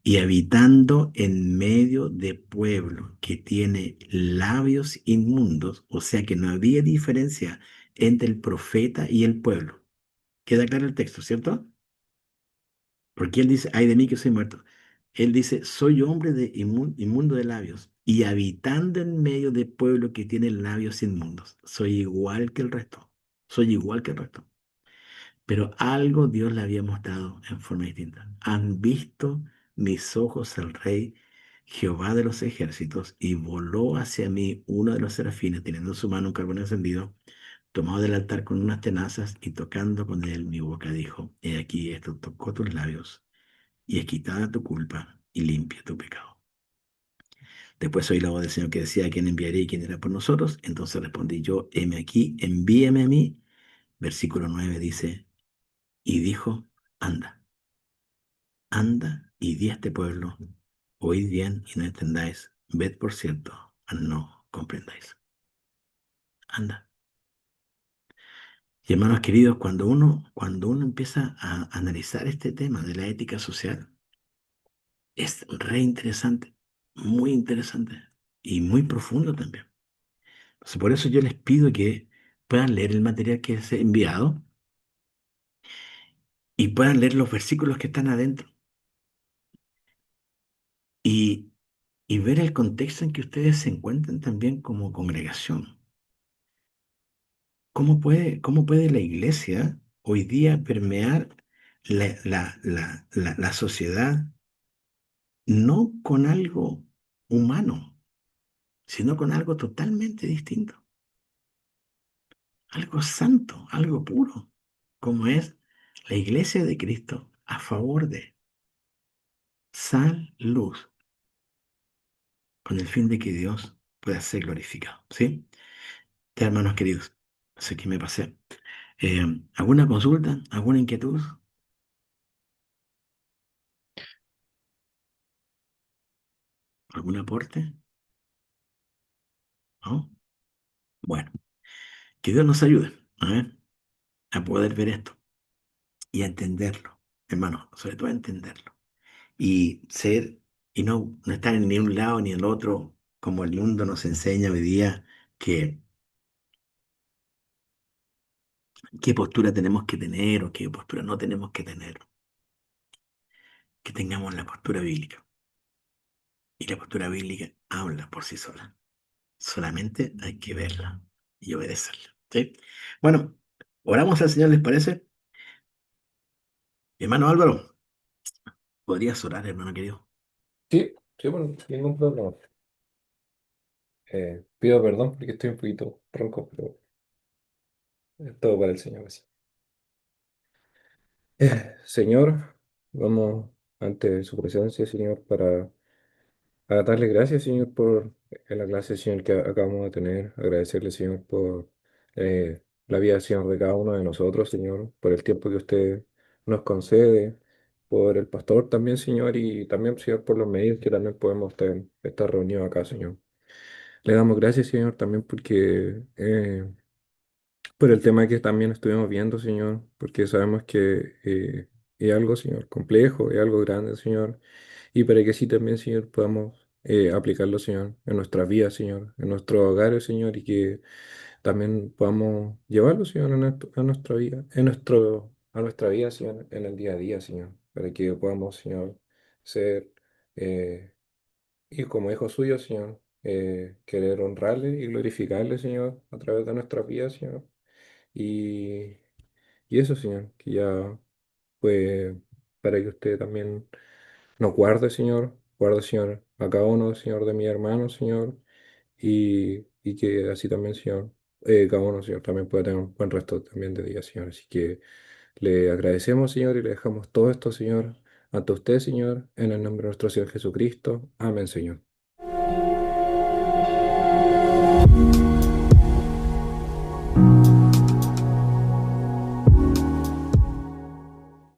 y habitando en medio de pueblo que tiene labios inmundos, o sea que no había diferencia entre el profeta y el pueblo. Queda claro el texto, ¿cierto? Porque él dice, ay de mí que soy muerto. Él dice, soy hombre de inmundo de labios y habitando en medio de pueblo que tiene labios inmundos. Soy igual que el resto. Soy igual que el resto. Pero algo Dios le había mostrado en forma distinta. Han visto mis ojos al Rey Jehová de los ejércitos, y voló hacia mí uno de los serafines, teniendo en su mano un carbón encendido, tomado del altar con unas tenazas, y tocando con él mi boca, dijo, he aquí, esto tocó tus labios, y es quitada tu culpa, y limpia tu pecado. Después oí la voz del Señor que decía, ¿a quién enviaré y quién irá por nosotros? Entonces respondí yo, heme aquí, envíame a mí. Versículo 9 dice, y dijo, anda. Anda y di a este pueblo, oíd bien y no entendáis, ved por cierto, mas no comprendáis. Anda. Y hermanos queridos, cuando uno empieza a analizar este tema de la ética social, es re interesante y muy profundo también. Entonces, por eso yo les pido que puedan leer el material que es enviado y puedan leer los versículos que están adentro y, y ver el contexto en que ustedes se encuentran también como congregación. ¿Cómo puede la iglesia hoy día permear la sociedad no con algo humano, sino con algo totalmente distinto? Algo santo, algo puro, como es la iglesia de Cristo a favor de sal, luz, con el fin de que Dios pueda ser glorificado. ¿Sí? Ya, hermanos queridos, sé que me pasé. ¿Alguna consulta? ¿Alguna inquietud? ¿Algún aporte? ¿No? Bueno, que Dios nos ayude, a ver, a poder ver esto y a entenderlo, hermano, sobre todo a entenderlo. Y ser, y no estar en ni un lado ni en el otro, como el mundo nos enseña hoy día, que qué postura tenemos que tener o qué postura no tenemos que tener. Que tengamos la postura bíblica. Y la postura bíblica habla por sí sola. Solamente hay que verla y obedecerla. ¿Sí? Bueno, oramos al Señor, ¿les parece? Hermano Álvaro, ¿podrías orar, hermano querido? Sí, sí, bueno, ningún problema. Pido perdón porque estoy un poquito ronco, pero es todo para el Señor. Así. Señor, vamos ante su presencia, Señor, para a darle gracias, Señor, por la clase, Señor, que acabamos de tener. Agradecerle, Señor, por la vida, Señor, de cada uno de nosotros, Señor, por el tiempo que usted nos concede, por el pastor también, Señor, y también, Señor, por los medios que también podemos estar reunidos acá, Señor. Le damos gracias, Señor, también porque por el tema que también estuvimos viendo, Señor, porque sabemos que es algo, Señor, complejo, es algo grande, Señor, y para que sí también, Señor, podamos aplicarlo, Señor, en nuestras vidas, Señor, en nuestros hogares, Señor, y que también podamos llevarlo, Señor, a nuestra vida, a nuestra vida, Señor, en el día a día, Señor, para que podamos, Señor, ser, eh, y como hijo suyo, Señor, querer honrarle y glorificarle, Señor, a través de nuestras vidas, Señor. Y, y eso, Señor, que ya, pues, para que usted también nos guarde, Señor, guarde, Señor, a cada uno, Señor, de mis hermanos, Señor, y que así también, Señor, cada uno, Señor, también pueda tener un buen resto también de día, Señor. Así que le agradecemos, Señor, y le dejamos todo esto, Señor, ante usted, Señor, en el nombre de nuestro Señor Jesucristo. Amén, Señor.